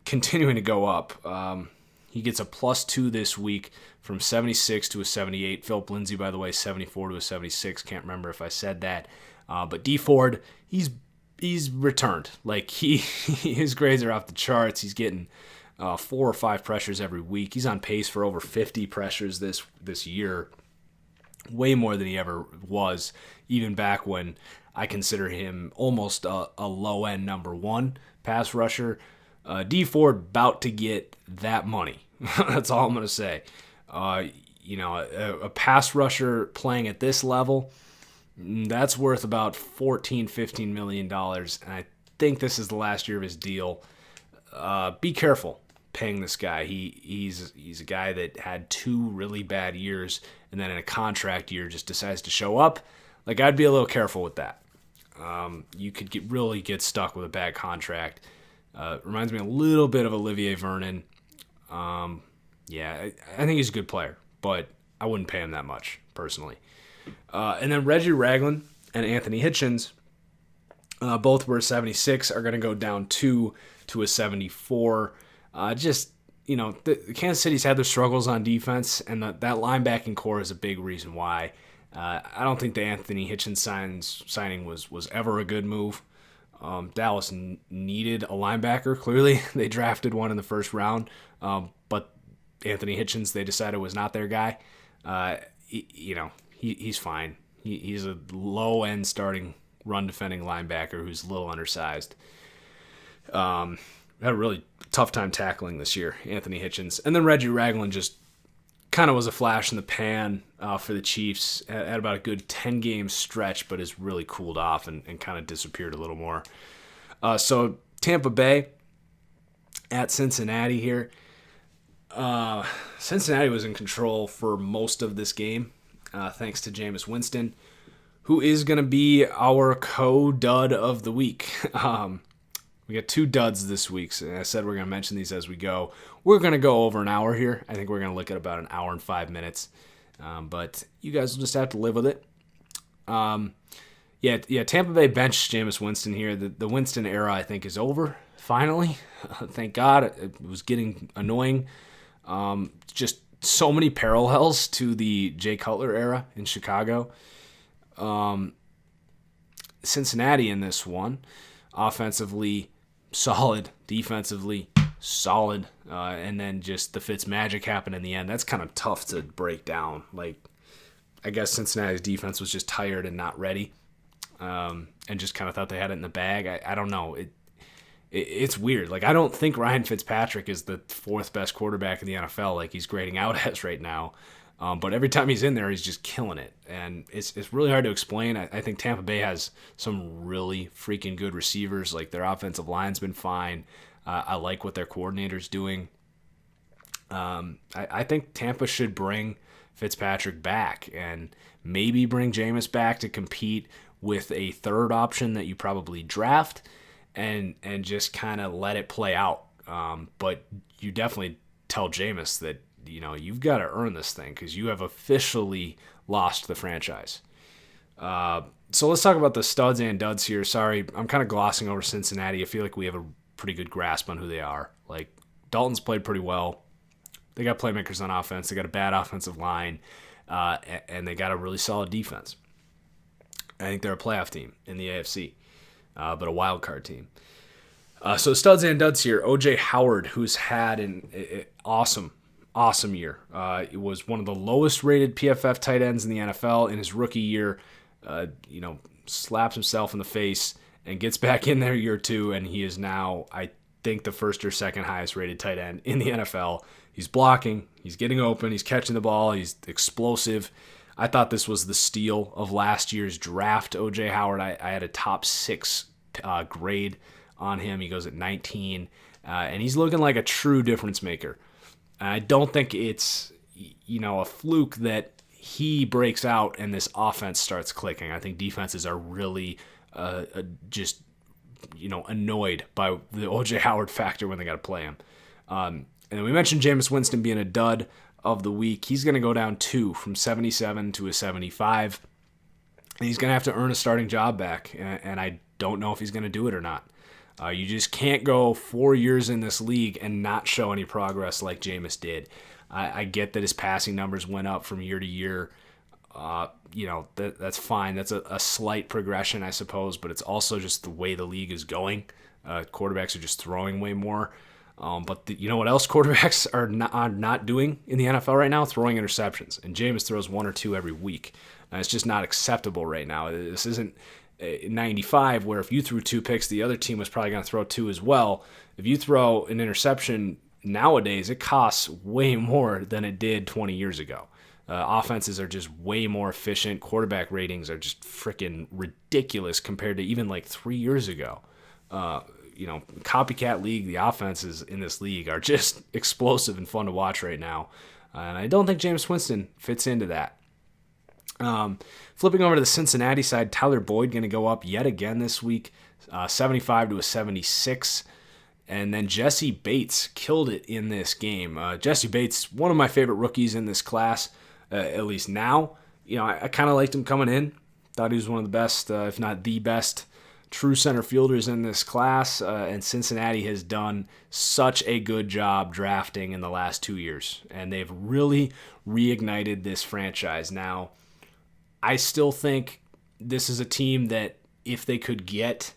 continuing to go up. He gets a +2 this week from 76 to a 78. Philip Lindsay, by the way, 74 to a 76. Can't remember if I said that. But D Ford, he's returned. Like, his grades are off the charts. He's getting 4 or 5 pressures every week. He's on pace for over 50 pressures this year, way more than he ever was, even back when I consider him almost a low-end number 1 pass rusher. D Ford about to get that money. That's all I'm going to say. A pass rusher playing at this level, that's worth about $14-15 million, and I think this is the last year of his deal. Be careful paying this guy. He's a guy that had 2 really bad years, and then in a contract year just decides to show up. Like, I'd be a little careful with that. You could really get stuck with a bad contract. Reminds me a little bit of Olivier Vernon. I think he's a good player, but I wouldn't pay him that much, personally. And then Reggie Ragland and Anthony Hitchens, both were 76, are going to go down 2 to a 74. The Kansas City's had their struggles on defense, and that linebacking core is a big reason why. I don't think the Anthony Hitchens signing was ever a good move. Dallas needed a linebacker. Clearly, they drafted one in the first round, but Anthony Hitchens, they decided was not their guy. He's fine. He's a low-end starting run-defending linebacker who's a little undersized. Had a really tough time tackling this year, Anthony Hitchens. And then Reggie Ragland just kind of was a flash in the pan for the Chiefs. Had about a good 10-game stretch, but has really cooled off and kind of disappeared a little more. So Tampa Bay at Cincinnati here. Cincinnati was in control for most of this game, thanks to Jameis Winston, who is going to be our co-dud of the week. We got 2 duds this week, so I said we're going to mention these as we go. We're going to go over an hour here. I think we're going to look at about an hour and 5 minutes, but you guys will just have to live with it. Tampa Bay benched Jameis Winston here. The Winston era, I think, is over, finally. Thank God. It was getting annoying. Just so many parallels to the Jay Cutler era in Chicago. Cincinnati in this one, offensively solid, defensively solid, and then just the Fitz magic happened in the end. That's kind of tough to break down. Like, I guess Cincinnati's defense was just tired and not ready, and just kind of thought they had it in the bag. I don't know. It's weird. Like, I don't think Ryan Fitzpatrick is the 4th best quarterback in the NFL, like he's grading out as right now. But every time he's in there, he's just killing it. And it's really hard to explain. I think Tampa Bay has some really freaking good receivers. Like, their offensive line's been fine. I like what their coordinator's doing. I think Tampa should bring Fitzpatrick back and maybe bring Jameis back to compete with a third option that you probably draft and just kind of let it play out. But you definitely tell Jameis that, you've got to earn this thing because you have officially lost the franchise. So let's talk about the studs and duds here. Sorry, I'm kind of glossing over Cincinnati. I feel like we have a pretty good grasp on who they are. Like, Dalton's played pretty well. They got playmakers on offense. They got a bad offensive line, and they got a really solid defense. I think they're a playoff team in the AFC, but a wild card team. So studs and duds here. O.J. Howard, who's had an awesome year. It was one of the lowest rated PFF tight ends in the NFL in his rookie year. Slaps himself in the face and gets back in there year 2, and he is now, I think, the first or second highest rated tight end in the NFL. He's blocking, he's getting open, he's catching the ball, he's explosive. I thought this was the steal of last year's draft, O.J. Howard. I had a top 6 grade on him. He goes at 19, and he's looking like a true difference maker. I don't think it's, a fluke that he breaks out and this offense starts clicking. I think defenses are really just, annoyed by the O.J. Howard factor when they got to play him. And then we mentioned Jameis Winston being a dud of the week. He's going to go down 2 from 77 to a 75. And he's going to have to earn a starting job back, and I don't know if he's going to do it or not. You just can't go 4 years in this league and not show any progress like Jameis did. I get that his passing numbers went up from year to year. That's fine. That's a slight progression, I suppose, but it's also just the way the league is going. Quarterbacks are just throwing way more. But you know what else quarterbacks are not doing in the NFL right now? Throwing interceptions. And Jameis throws 1 or 2 every week. It's just not acceptable right now. This isn't 95 where if you threw 2 picks, the other team was probably going to throw 2 as well. If you throw an interception nowadays, it costs way more than it did 20 years ago. Offenses are just way more efficient. Quarterback ratings are just freaking ridiculous compared to even like 3 years ago. Copycat league, the offenses in this league are just explosive and fun to watch right now. And I don't think Jameis Winston fits into that. Flipping over to the Cincinnati side, Tyler Boyd going to go up yet again this week, 75 to a 76. And then Jesse Bates killed it in this game. Jesse Bates, one of my favorite rookies in this class, at least now. I kind of liked him coming in. Thought he was one of the best, if not the best, true center fielders in this class, and Cincinnati has done such a good job drafting in the last 2 years, and they've really reignited this franchise. Now, I still think this is a team that if they could get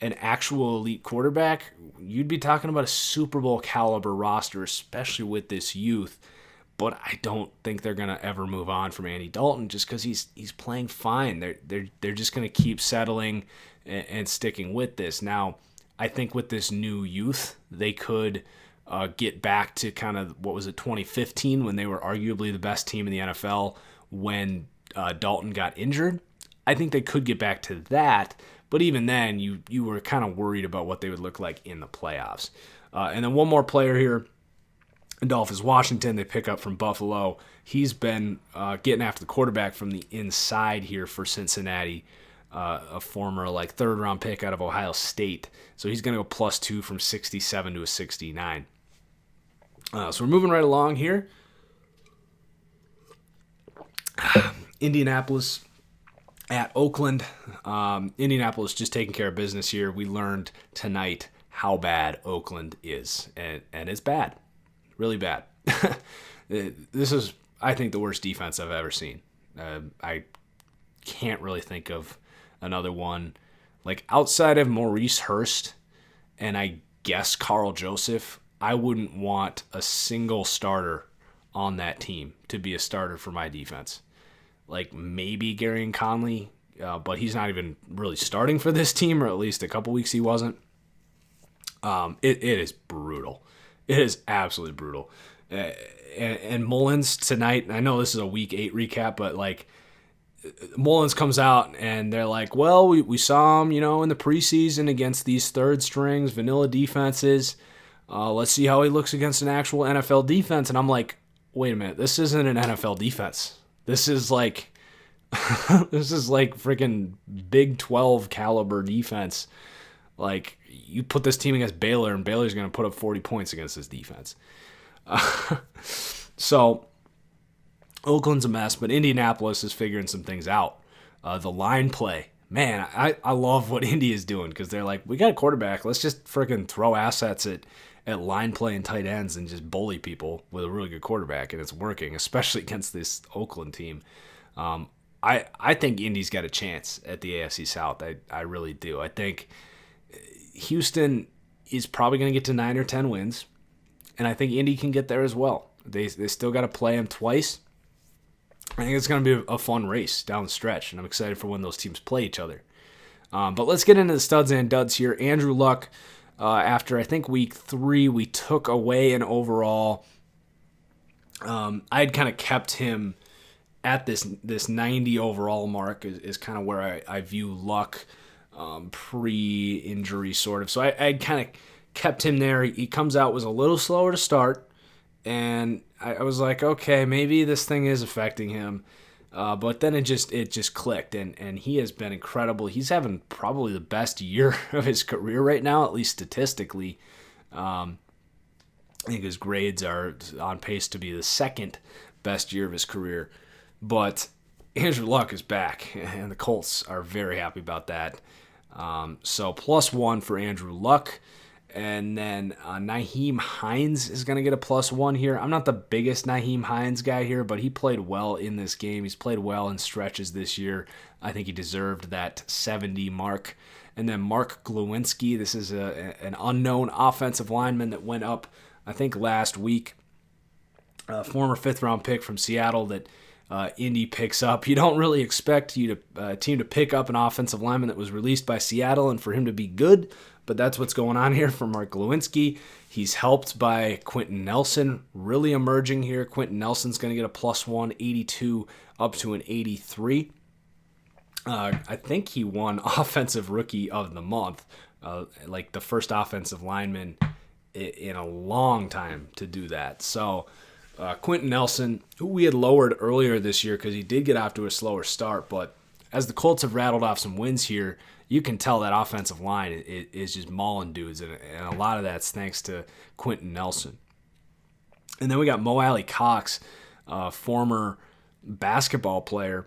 an actual elite quarterback, you'd be talking about a Super Bowl caliber roster, especially with this youth. But I don't think they're gonna ever move on from Andy Dalton just because he's playing fine. They're just gonna keep settling and sticking with this. Now, I think with this new youth, they could get back to kind of, 2015 when they were arguably the best team in the NFL when Dalton got injured. I think they could get back to that, but even then, you were kind of worried about what they would look like in the playoffs. And then one more player here, Adolphus Washington, they pick up from Buffalo. He's been getting after the quarterback from the inside here for Cincinnati. A former third-round pick out of Ohio State. So he's going to go +2 from 67 to a 69. So we're moving right along here. Indianapolis at Oakland. Indianapolis just taking care of business here. We learned tonight how bad Oakland is. And it's bad. Really bad. This is, I think, the worst defense I've ever seen. I can't really think of another one. Outside of Maurice Hurst and I guess Carl Joseph, I wouldn't want a single starter on that team to be a starter for my defense. Maybe Gary and Conley, but he's not even really starting for this team, or at least a couple weeks he wasn't. It is brutal. It is absolutely brutal. And Mullins tonight, I know this is a Week 8 recap, but Mullins comes out and they're like, well, we saw him, in the preseason against these third strings, vanilla defenses. Let's see how he looks against an actual NFL defense. And I'm like, wait a minute, this isn't an NFL defense. This is freaking Big 12 caliber defense. You put this team against Baylor and Baylor's going to put up 40 points against this defense. So Oakland's a mess, but Indianapolis is figuring some things out. The line play, man, I love what Indy is doing because they're like, we got a quarterback. Let's just freaking throw assets at line play and tight ends and just bully people with a really good quarterback, and it's working, especially against this Oakland team. I think Indy's got a chance at the AFC South. I really do. I think Houston is probably going to get to 9 or 10 wins, and I think Indy can get there as well. They still got to play them twice. I think it's going to be a fun race down the stretch, and I'm excited for when those teams play each other. But let's get into the studs and duds here. Andrew Luck, after I think week 3, we took away an overall. I'd kind of kept him at this 90 overall mark is kind of where I view Luck pre-injury sort of. So I kind of kept him there. He comes out, was a little slower to start, and I was like, okay, maybe this thing is affecting him. But then it just clicked, and he has been incredible. He's having probably the best year of his career right now, at least statistically. I think his grades are on pace to be the second best year of his career. But Andrew Luck is back, and the Colts are very happy about that. So +1 for Andrew Luck. And then Nyheim Hines is going to get a +1 here. I'm not the biggest Nyheim Hines guy here, but he played well in this game. He's played well in stretches this year. I think he deserved that 70 mark. And then Mark Glowinski, this is an unknown offensive lineman that went up, I think, last week. A former fifth-round pick from Seattle that Indy picks up. You don't really expect a team to pick up an offensive lineman that was released by Seattle and for him to be good, but that's what's going on here for Mark Glowinski. He's helped by Quentin Nelson, really emerging here. Quentin Nelson's going to get a +1, 82 up to an 83. I think he won Offensive Rookie of the Month, like the first offensive lineman in a long time to do that. So Quentin Nelson, who we had lowered earlier this year because he did get off to a slower start, but as the Colts have rattled off some wins here, you can tell that offensive line is just mauling dudes, and a lot of that's thanks to Quentin Nelson. And then we got Mo Alley Cox, former basketball player,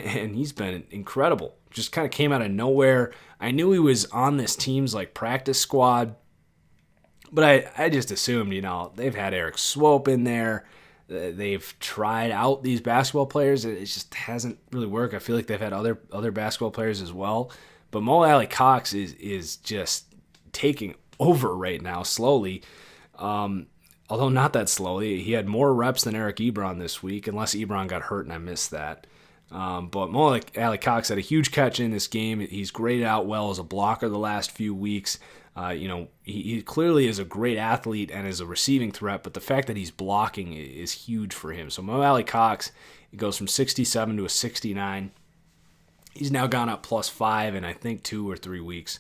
and he's been incredible. Just kind of came out of nowhere. I knew he was on this team's like practice squad, but I just assumed, they've had Eric Swope in there. They've tried out these basketball players. It just hasn't really worked. I feel like they've had other basketball players as well. But Mo Alley Cox is just taking over right now slowly. Although not that slowly. He had more reps than Eric Ebron this week, unless Ebron got hurt and I missed that. But Mo Alley Cox had a huge catch in this game. He's graded out well as a blocker the last few weeks. He clearly is a great athlete and is a receiving threat, but the fact that he's blocking is huge for him. So Mo Alley Cox, he goes from 67 to a 69. He's now gone up +5 in I think 2 or 3 weeks.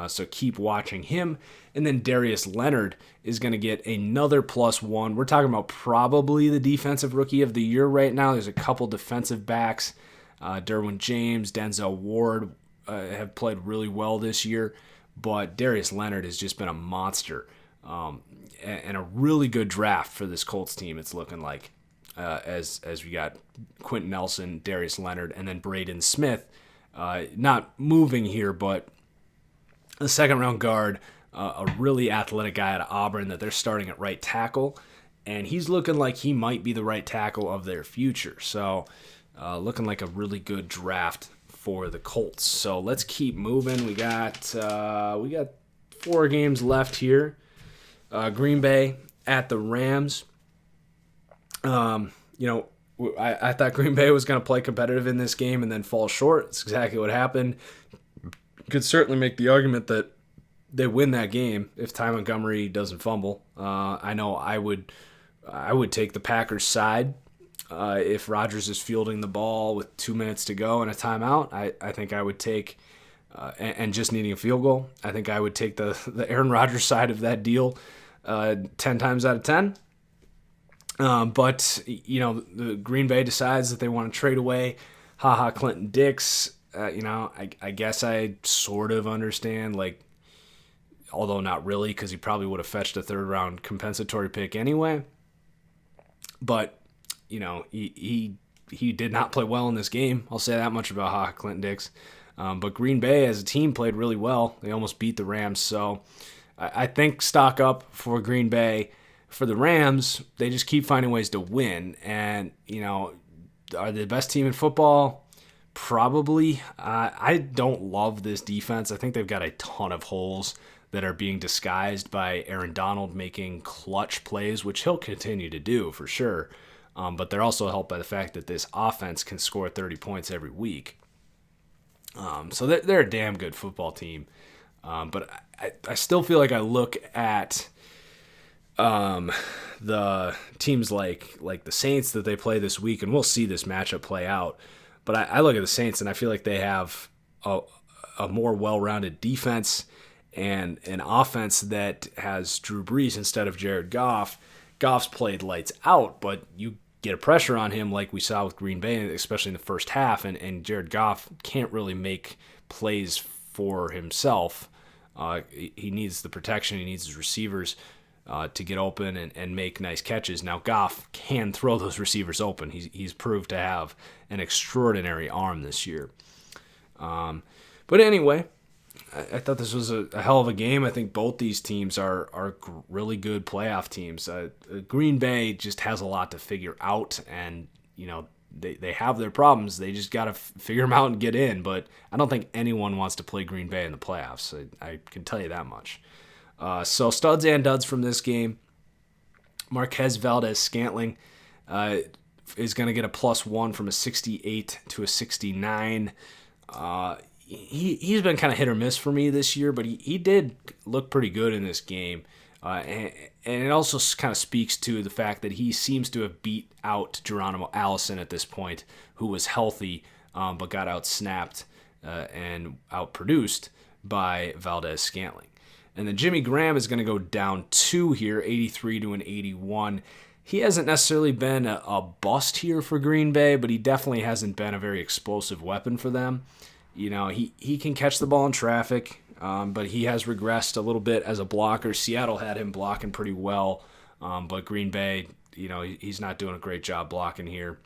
So keep watching him. And then Darius Leonard is going to get another +1. We're talking about probably the defensive rookie of the year right now. There's a couple defensive backs. Derwin James, Denzel Ward have played really well this year. But Darius Leonard has just been a monster and a really good draft for this Colts team, it's looking like, as we got Quentin Nelson, Darius Leonard, and then Braden Smith. Not moving here, but a second-round guard, a really athletic guy out of Auburn that they're starting at right tackle, and he's looking like he might be the right tackle of their future. So looking like a really good draft for the Colts. So let's keep moving. We got 4 games left here. Green Bay at the Rams. I thought Green Bay was going to play competitive in this game and then fall short. That's exactly what happened. Could certainly make the argument that they win that game if Ty Montgomery doesn't fumble. I know I would take the Packers' side. If Rodgers is fielding the ball with 2 minutes to go and a timeout, I think I would take, and just needing a field goal, I think I would take the Aaron Rodgers side of that deal 10 times out of 10. But the Green Bay decides that they want to trade away Clinton Dix. I guess I sort of understand, although not really, because he probably would have fetched a third-round compensatory pick anyway. But he did not play well in this game. I'll say that much about Clinton Dix. But Green Bay as a team played really well. They almost beat the Rams. So I think stock up for Green Bay. For the Rams, they just keep finding ways to win. And, are they the best team in football? Probably. I don't love this defense. I think they've got a ton of holes that are being disguised by Aaron Donald making clutch plays, which he'll continue to do for sure. But they're also helped by the fact that this offense can score 30 points every week. So they're a damn good football team. But I still feel like I look at the teams like the Saints that they play this week, and we'll see this matchup play out. But I look at the Saints, and I feel like they have a more well-rounded defense and an offense that has Drew Brees instead of Jared Goff. Goff's played lights out, but you get a pressure on him like we saw with Green Bay, especially in the first half, and Jared Goff can't really make plays for himself. He needs the protection. He needs his receivers to get open and make nice catches. Now, Goff can throw those receivers open. He's proved to have an extraordinary arm this year. But anyway, I thought this was a hell of a game. I think both these teams are really good playoff teams. Green Bay just has a lot to figure out, and they have their problems. They just got to figure them out and get in. But I don't think anyone wants to play Green Bay in the playoffs. I can tell you that much. So studs and duds from this game. Marquez Valdez-Scantling is going to get a +1 from a 68 to a 69. He's been kind of hit or miss for me this year, but he did look pretty good in this game. And it also kind of speaks to the fact that he seems to have beat out Geronimo Allison at this point, who was healthy but got out-snapped and out-produced by Valdez-Scantling. And then Jimmy Graham is going to go down 2 here, 83 to an 81. He hasn't necessarily been a bust here for Green Bay, but he definitely hasn't been a very explosive weapon for them. You know, he can catch the ball in traffic, but he has regressed a little bit as a blocker. Seattle had him blocking pretty well, but Green Bay, you know, he's not doing a great job blocking here.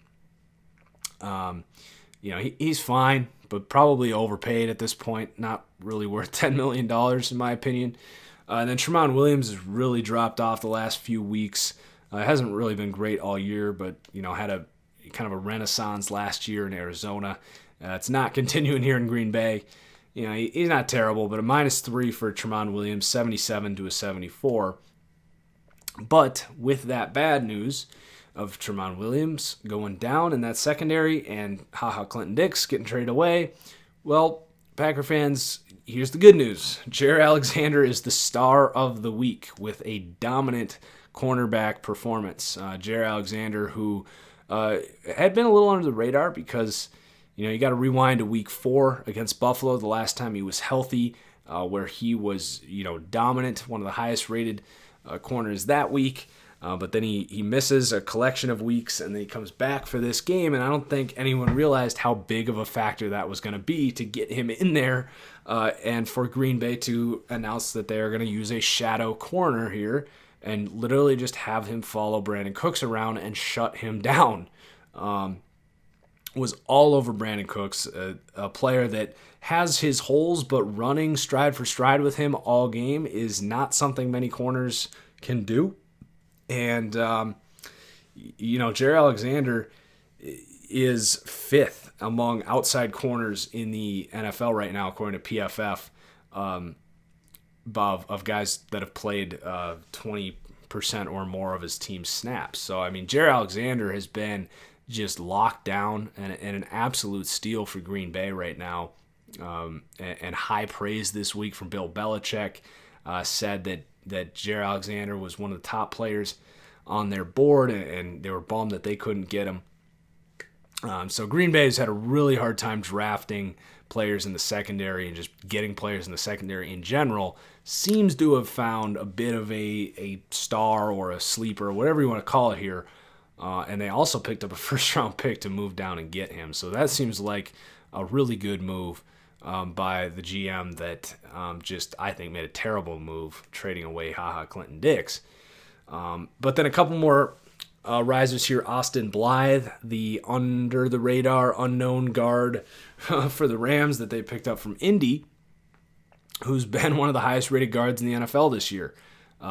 You know, he's fine, but probably overpaid at this point. Not really worth $10 million, in my opinion. And then Tramon Williams has really dropped off the last few weeks. Hasn't really been great all year, but, you know, had a kind of a renaissance last year in Arizona. It's not continuing here in Green Bay. You know, he's not terrible, but a -3 for Tramon Williams, 77 to a 74. But with that bad news of Tramon Williams going down in that secondary and Clinton Dix getting traded away, well, Packer fans, here's the good news. Jaire Alexander is the star of the week with a dominant cornerback performance. Jaire Alexander, who had been a little under the radar because, you know, you got to rewind to week 4 against Buffalo, the last time he was healthy, where he was, you know, dominant, one of the highest rated corners that week. But then he misses a collection of weeks, and then he comes back for this game, and I don't think anyone realized how big of a factor that was going to be to get him in there, and for Green Bay to announce that they are going to use a shadow corner here and literally just have him follow Brandon Cooks around and shut him down. Was all over Brandon Cooks, a player that has his holes, but running stride for stride with him all game is not something many corners can do. And, you know, Jaire Alexander is 5th among outside corners in the NFL right now, according to PFF, of guys that have played 20% or more of his team's snaps. So, I mean, Jaire Alexander has been just locked down and an absolute steal for Green Bay right now. And high praise this week from Bill Belichick. Said that Jaire Alexander was one of the top players on their board, and they were bummed that they couldn't get him. So Green Bay has had a really hard time drafting players in the secondary and just getting players in the secondary in general. Seems to have found a bit of a star or a sleeper, whatever you want to call it here. And they also picked up a first-round pick to move down and get him. So that seems like a really good move by the GM that just, I think, made a terrible move trading away Clinton Dix. But then a couple more risers here. Austin Blythe, the under-the-radar unknown guard for the Rams that they picked up from Indy, who's been one of the highest-rated guards in the NFL this year.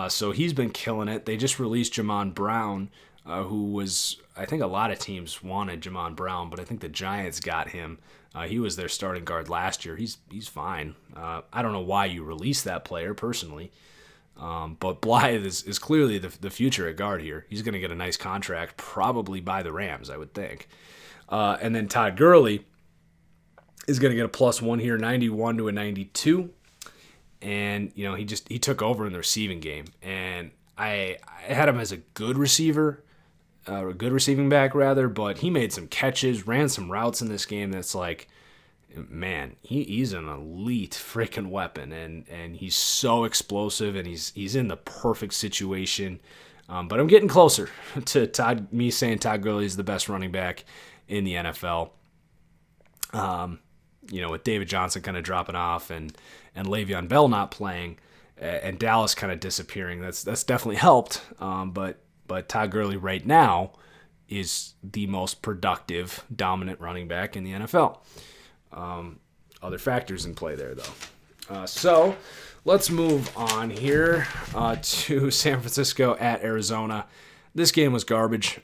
So he's been killing it. They just released Jamon Brown, who was, I think a lot of teams wanted Jamon Brown, but I think the Giants got him. He was their starting guard last year. He's fine. I don't know why you released that player personally, but Blythe is clearly the future at guard here. He's going to get a nice contract, probably by the Rams, I would think. And then Todd Gurley is going to get a +1 here, 91 to a 92. And, you know, he took over in the receiving game. And I had him as a good receiver, or a good receiving back rather, but he made some catches, ran some routes in this game that's like, man, he's an elite freaking weapon, and he's so explosive, and he's in the perfect situation. But I'm getting closer to me saying Todd Gurley is the best running back in the NFL. You know, with David Johnson kind of dropping off and Le'Veon Bell not playing, and Dallas kind of disappearing, that's definitely helped. But Todd Gurley right now is the most productive, dominant running back in the NFL. Other factors in play there, though. So let's move on here to San Francisco at Arizona. This game was garbage.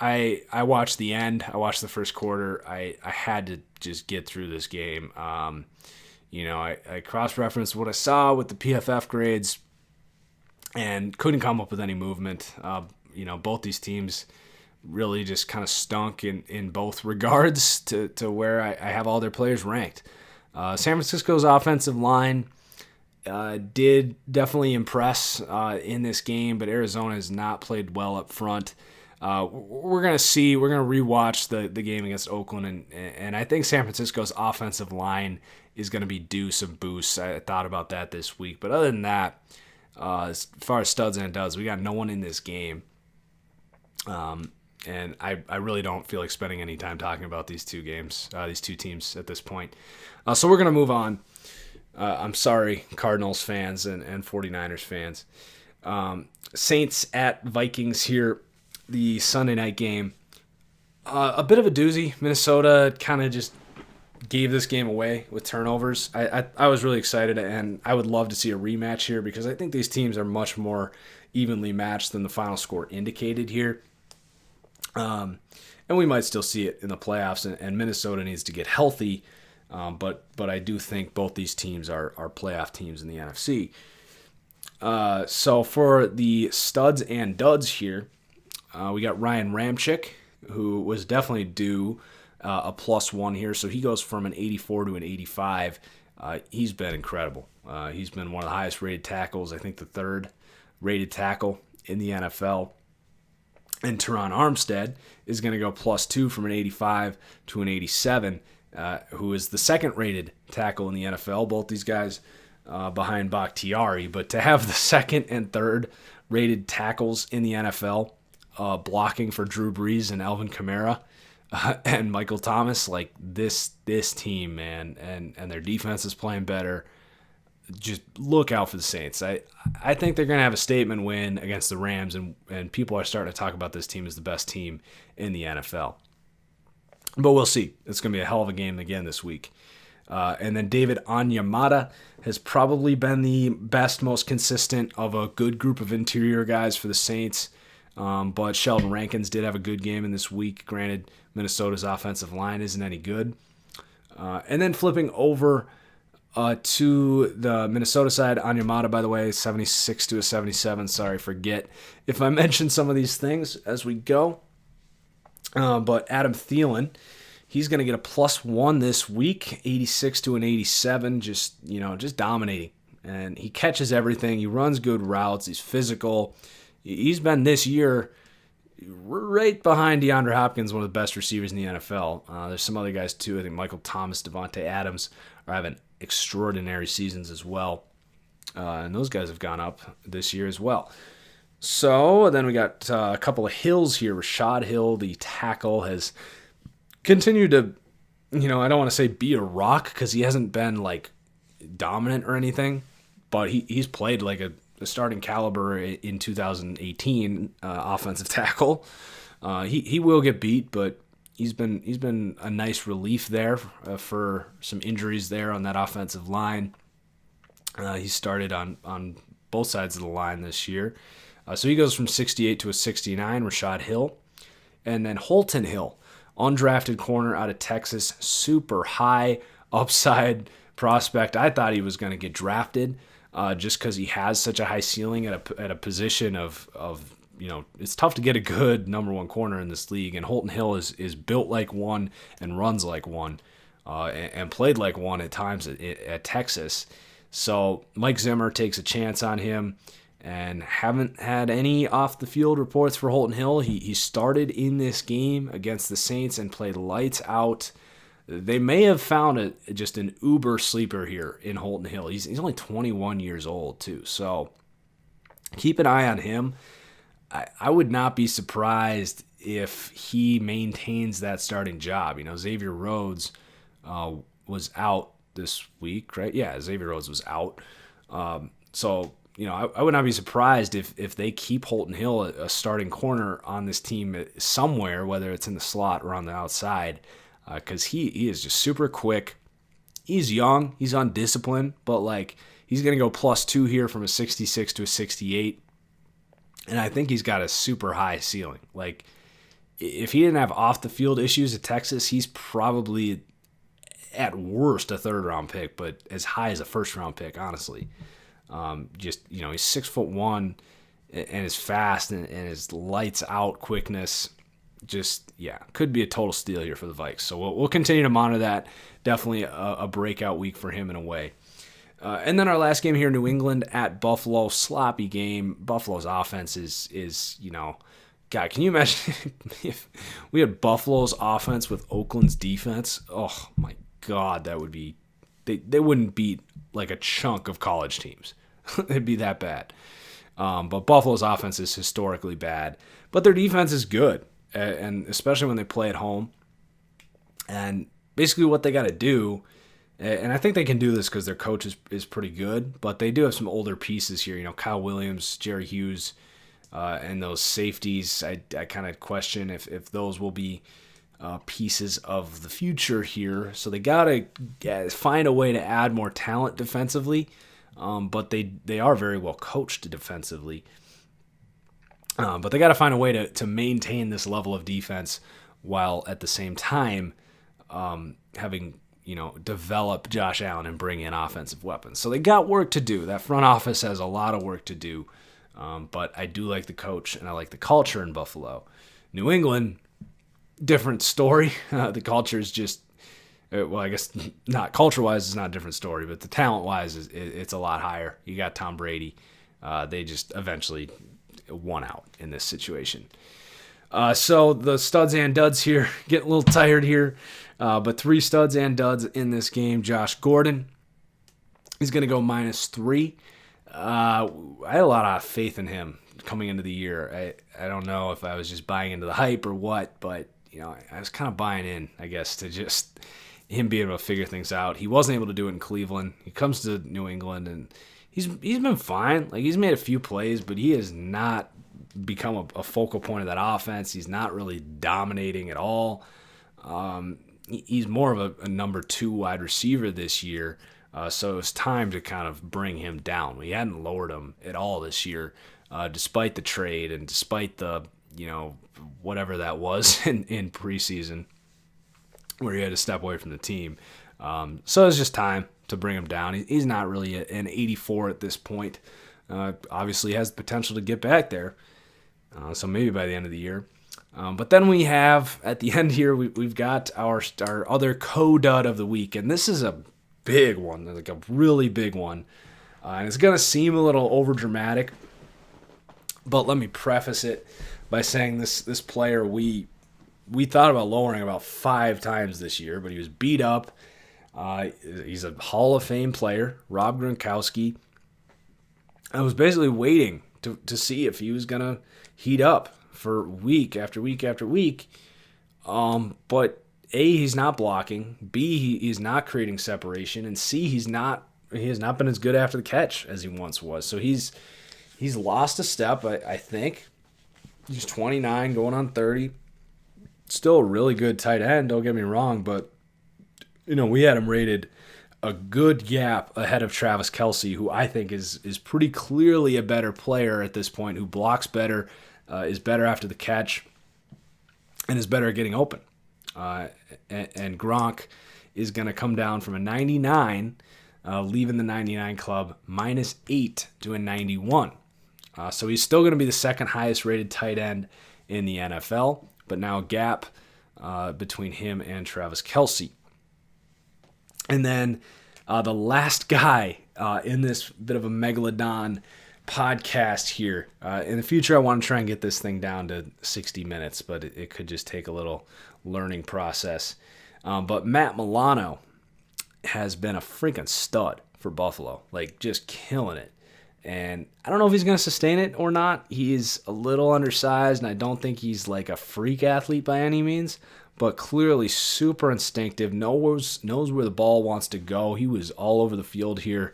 I watched the end. I watched the first quarter. I had to just get through this game. I cross-referenced what I saw with the PFF grades and couldn't come up with any movement. Both these teams really just kind of stunk in both regards to where I have all their players ranked. San Francisco's offensive line did definitely impress in this game, but Arizona has not played well up front. We're going to rewatch the game against Oakland, and I think San Francisco's offensive line is going to be due some boosts. I thought about that this week, but other than that, as far as studs and duds, we got no one in this game. And I really don't feel like spending any time talking about these two teams at this point. So we're going to move on. I'm sorry, Cardinals fans and 49ers fans. Saints at Vikings here, the Sunday night game. A bit of a doozy. Minnesota kind of just gave this game away with turnovers. I was really excited, and I would love to see a rematch here because I think these teams are much more evenly matched than the final score indicated here. And we might still see it in the playoffs, and Minnesota needs to get healthy. But I do think both these teams are playoff teams in the NFC. So for the studs and duds here, we got Ryan Ramczyk, who was definitely due a +1 here. So he goes from an 84 to an 85. He's been incredible. He's been one of the highest rated tackles, I think the third rated tackle in the NFL. And Teron Armstead is going to go +2 from an 85 to an 87, who is the second-rated tackle in the NFL. Both these guys behind Bakhtiari. But to have the second and third-rated tackles in the NFL blocking for Drew Brees and Alvin Kamara and Michael Thomas, like this team, man, and their defense is playing better. Just look out for the Saints. I think they're going to have a statement win against the Rams, and people are starting to talk about this team as the best team in the NFL. But we'll see. It's going to be a hell of a game again this week. And then David Onyemata has probably been the best, most consistent of a good group of interior guys for the Saints. But Sheldon Rankins did have a good game in this week. Granted, Minnesota's offensive line isn't any good. And then flipping over to the Minnesota side, Onyemata, by the way, 76 to a 77. Sorry, forget if I mention some of these things as we go. But Adam Thielen, he's going to get a +1 this week, 86 to an 87, just dominating. And he catches everything. He runs good routes. He's physical. He's been this year right behind DeAndre Hopkins, one of the best receivers in the NFL. There's some other guys too. I think Michael Thomas, Devontae Adams are having extraordinary seasons as well. And those guys have gone up this year as well. So then we got a couple of Hills here. Rashad Hill, the tackle, has continued to, I don't want to say be a rock because he hasn't been like dominant or anything, but he's played like a starting caliber in 2018 offensive tackle. He will get beat, but he's been a nice relief there for some injuries there on that offensive line. He started on both sides of the line this year. So he goes from 68 to a 69, Rashad Hill. And then Holton Hill, undrafted corner out of Texas, super high upside prospect. I thought he was going to get drafted just because he has such a high ceiling at a position of it's tough to get a good number one corner in this league. And Holton Hill is built like one and runs like one and played like one at times at Texas. So Mike Zimmer takes a chance on him. And haven't had any off-the-field reports for Holton Hill. He started in this game against the Saints and played lights out. They may have found just an uber sleeper here in Holton Hill. He's only 21 years old, too. So keep an eye on him. I would not be surprised if he maintains that starting job. Xavier Rhodes was out this week, right? Yeah, Xavier Rhodes was out. I would not be surprised if they keep Holton Hill a starting corner on this team somewhere, whether it's in the slot or on the outside, because he is just super quick. He's young. He's undisciplined, but he's going to go +2 here from a 66 to a 68, and I think he's got a super high ceiling. if he didn't have off the field issues at Texas, he's probably at worst a 3rd-round pick, but as high as a 1st-round pick, honestly. He's 6'1" and is fast and his lights out quickness. Could be a total steal here for the Vikes. So we'll continue to monitor that. Definitely a breakout week for him in a way. And then our last game here, New England at Buffalo, sloppy game. Buffalo's offense is God, can you imagine if we had Buffalo's offense with Oakland's defense? Oh my God, that would be they wouldn't beat like a chunk of college teams. It'd be that bad. But Buffalo's offense is historically bad, but their defense is good, and especially when they play at home. And basically what they got to do, and I think they can do this because their coach is pretty good, but they do have some older pieces here. Kyle Williams, Jerry Hughes, and those safeties. I kind of question if those will be pieces of the future here. So they got to find a way to add more talent defensively. But they are very well coached defensively. But they got to find a way to maintain this level of defense while at the same time having develop Josh Allen and bring in offensive weapons. So they got work to do. That front office has a lot of work to do. But I do like the coach and I like the culture in Buffalo. New England, different story. The culture is just. Well, I guess not culture-wise, it's not a different story, but the talent-wise, it's a lot higher. You got Tom Brady. They just eventually won out in this situation. So the studs and duds here, getting a little tired here, but 3 studs and duds in this game. Josh Gordon, he's going to go -3. I had a lot of faith in him coming into the year. I don't know if I was just buying into the hype or what, but I was kind of buying in, I guess, to just him being able to figure things out. He wasn't able to do it in Cleveland. He comes to New England and he's been fine. Like, he's made a few plays, but he has not become a focal point of that offense. He's not really dominating at all. He's more of a number 2 wide receiver this year. So it's time to kind of bring him down. We hadn't lowered him at all this year, despite the trade and despite the, whatever that was in preseason, where he had to step away from the team. So it's just time to bring him down. He's not really an 84 at this point. Obviously has the potential to get back there. So maybe by the end of the year. But then we have, at the end here, we've got our other co-dud of the week. And this is a big one, like a really big one. And it's going to seem a little overdramatic. But let me preface it by saying this player we thought about lowering about 5 times this year, but he was beat up. He's a Hall of Fame player, Rob Gronkowski. I was basically waiting to see if he was going to heat up for week after week after week. But A, he's not blocking. B, he's not creating separation. And C, he has not been as good after the catch as he once was. So he's lost a step, I think. He's 29, going on 30. Still a really good tight end, don't get me wrong, but we had him rated a good gap ahead of Travis Kelce, who I think is pretty clearly a better player at this point, who blocks better, is better after the catch, and is better at getting open. And Gronk is going to come down from a 99, leaving the 99 club, -8 to a 91. So he's still going to be the second highest rated tight end in the NFL, but now a gap between him and Travis Kelce. And then the last guy in this bit of a megalodon podcast here. In the future, I want to try and get this thing down to 60 minutes, but it could just take a little learning process. But Matt Milano has been a freaking stud for Buffalo, like just killing it. And I don't know if he's going to sustain it or not. He is a little undersized, and I don't think he's like a freak athlete by any means, but clearly super instinctive, knows where the ball wants to go. He was all over the field here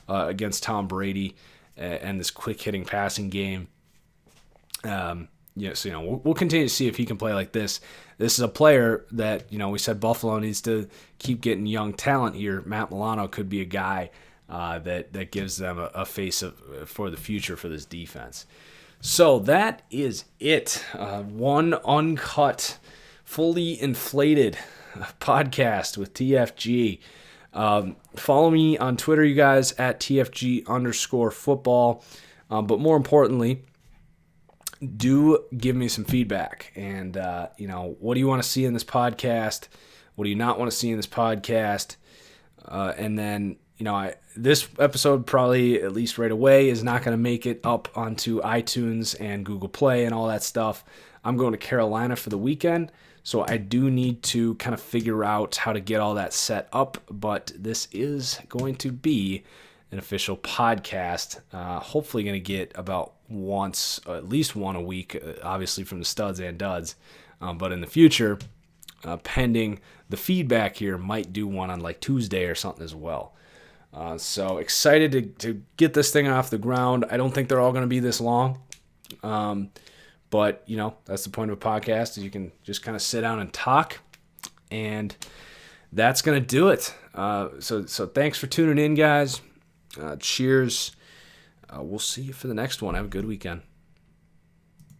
against Tom Brady and this quick-hitting passing game. So, we'll continue to see if he can play like this. This is a player that, we said Buffalo needs to keep getting young talent here. Matt Milano could be a guy that gives them a face for the future for this defense. So that is it. One uncut, fully inflated podcast with TFG. Follow me on Twitter, you guys, at TFG_football. But more importantly, do give me some feedback. And, what do you want to see in this podcast? What do you not want to see in this podcast? And then, this episode probably, at least right away, is not going to make it up onto iTunes and Google Play and all that stuff. I'm going to Carolina for the weekend, so I do need to kind of figure out how to get all that set up, but this is going to be an official podcast. Hopefully going to get about at least one a week, obviously from the studs and duds, but in the future, pending the feedback here, might do one on like Tuesday or something as well. So excited to get this thing off the ground. I don't think they're all going to be this long. But, that's the point of a podcast, is you can just kind of sit down and talk. And that's going to do it. So thanks for tuning in, guys. Cheers. We'll see you for the next one. Have a good weekend.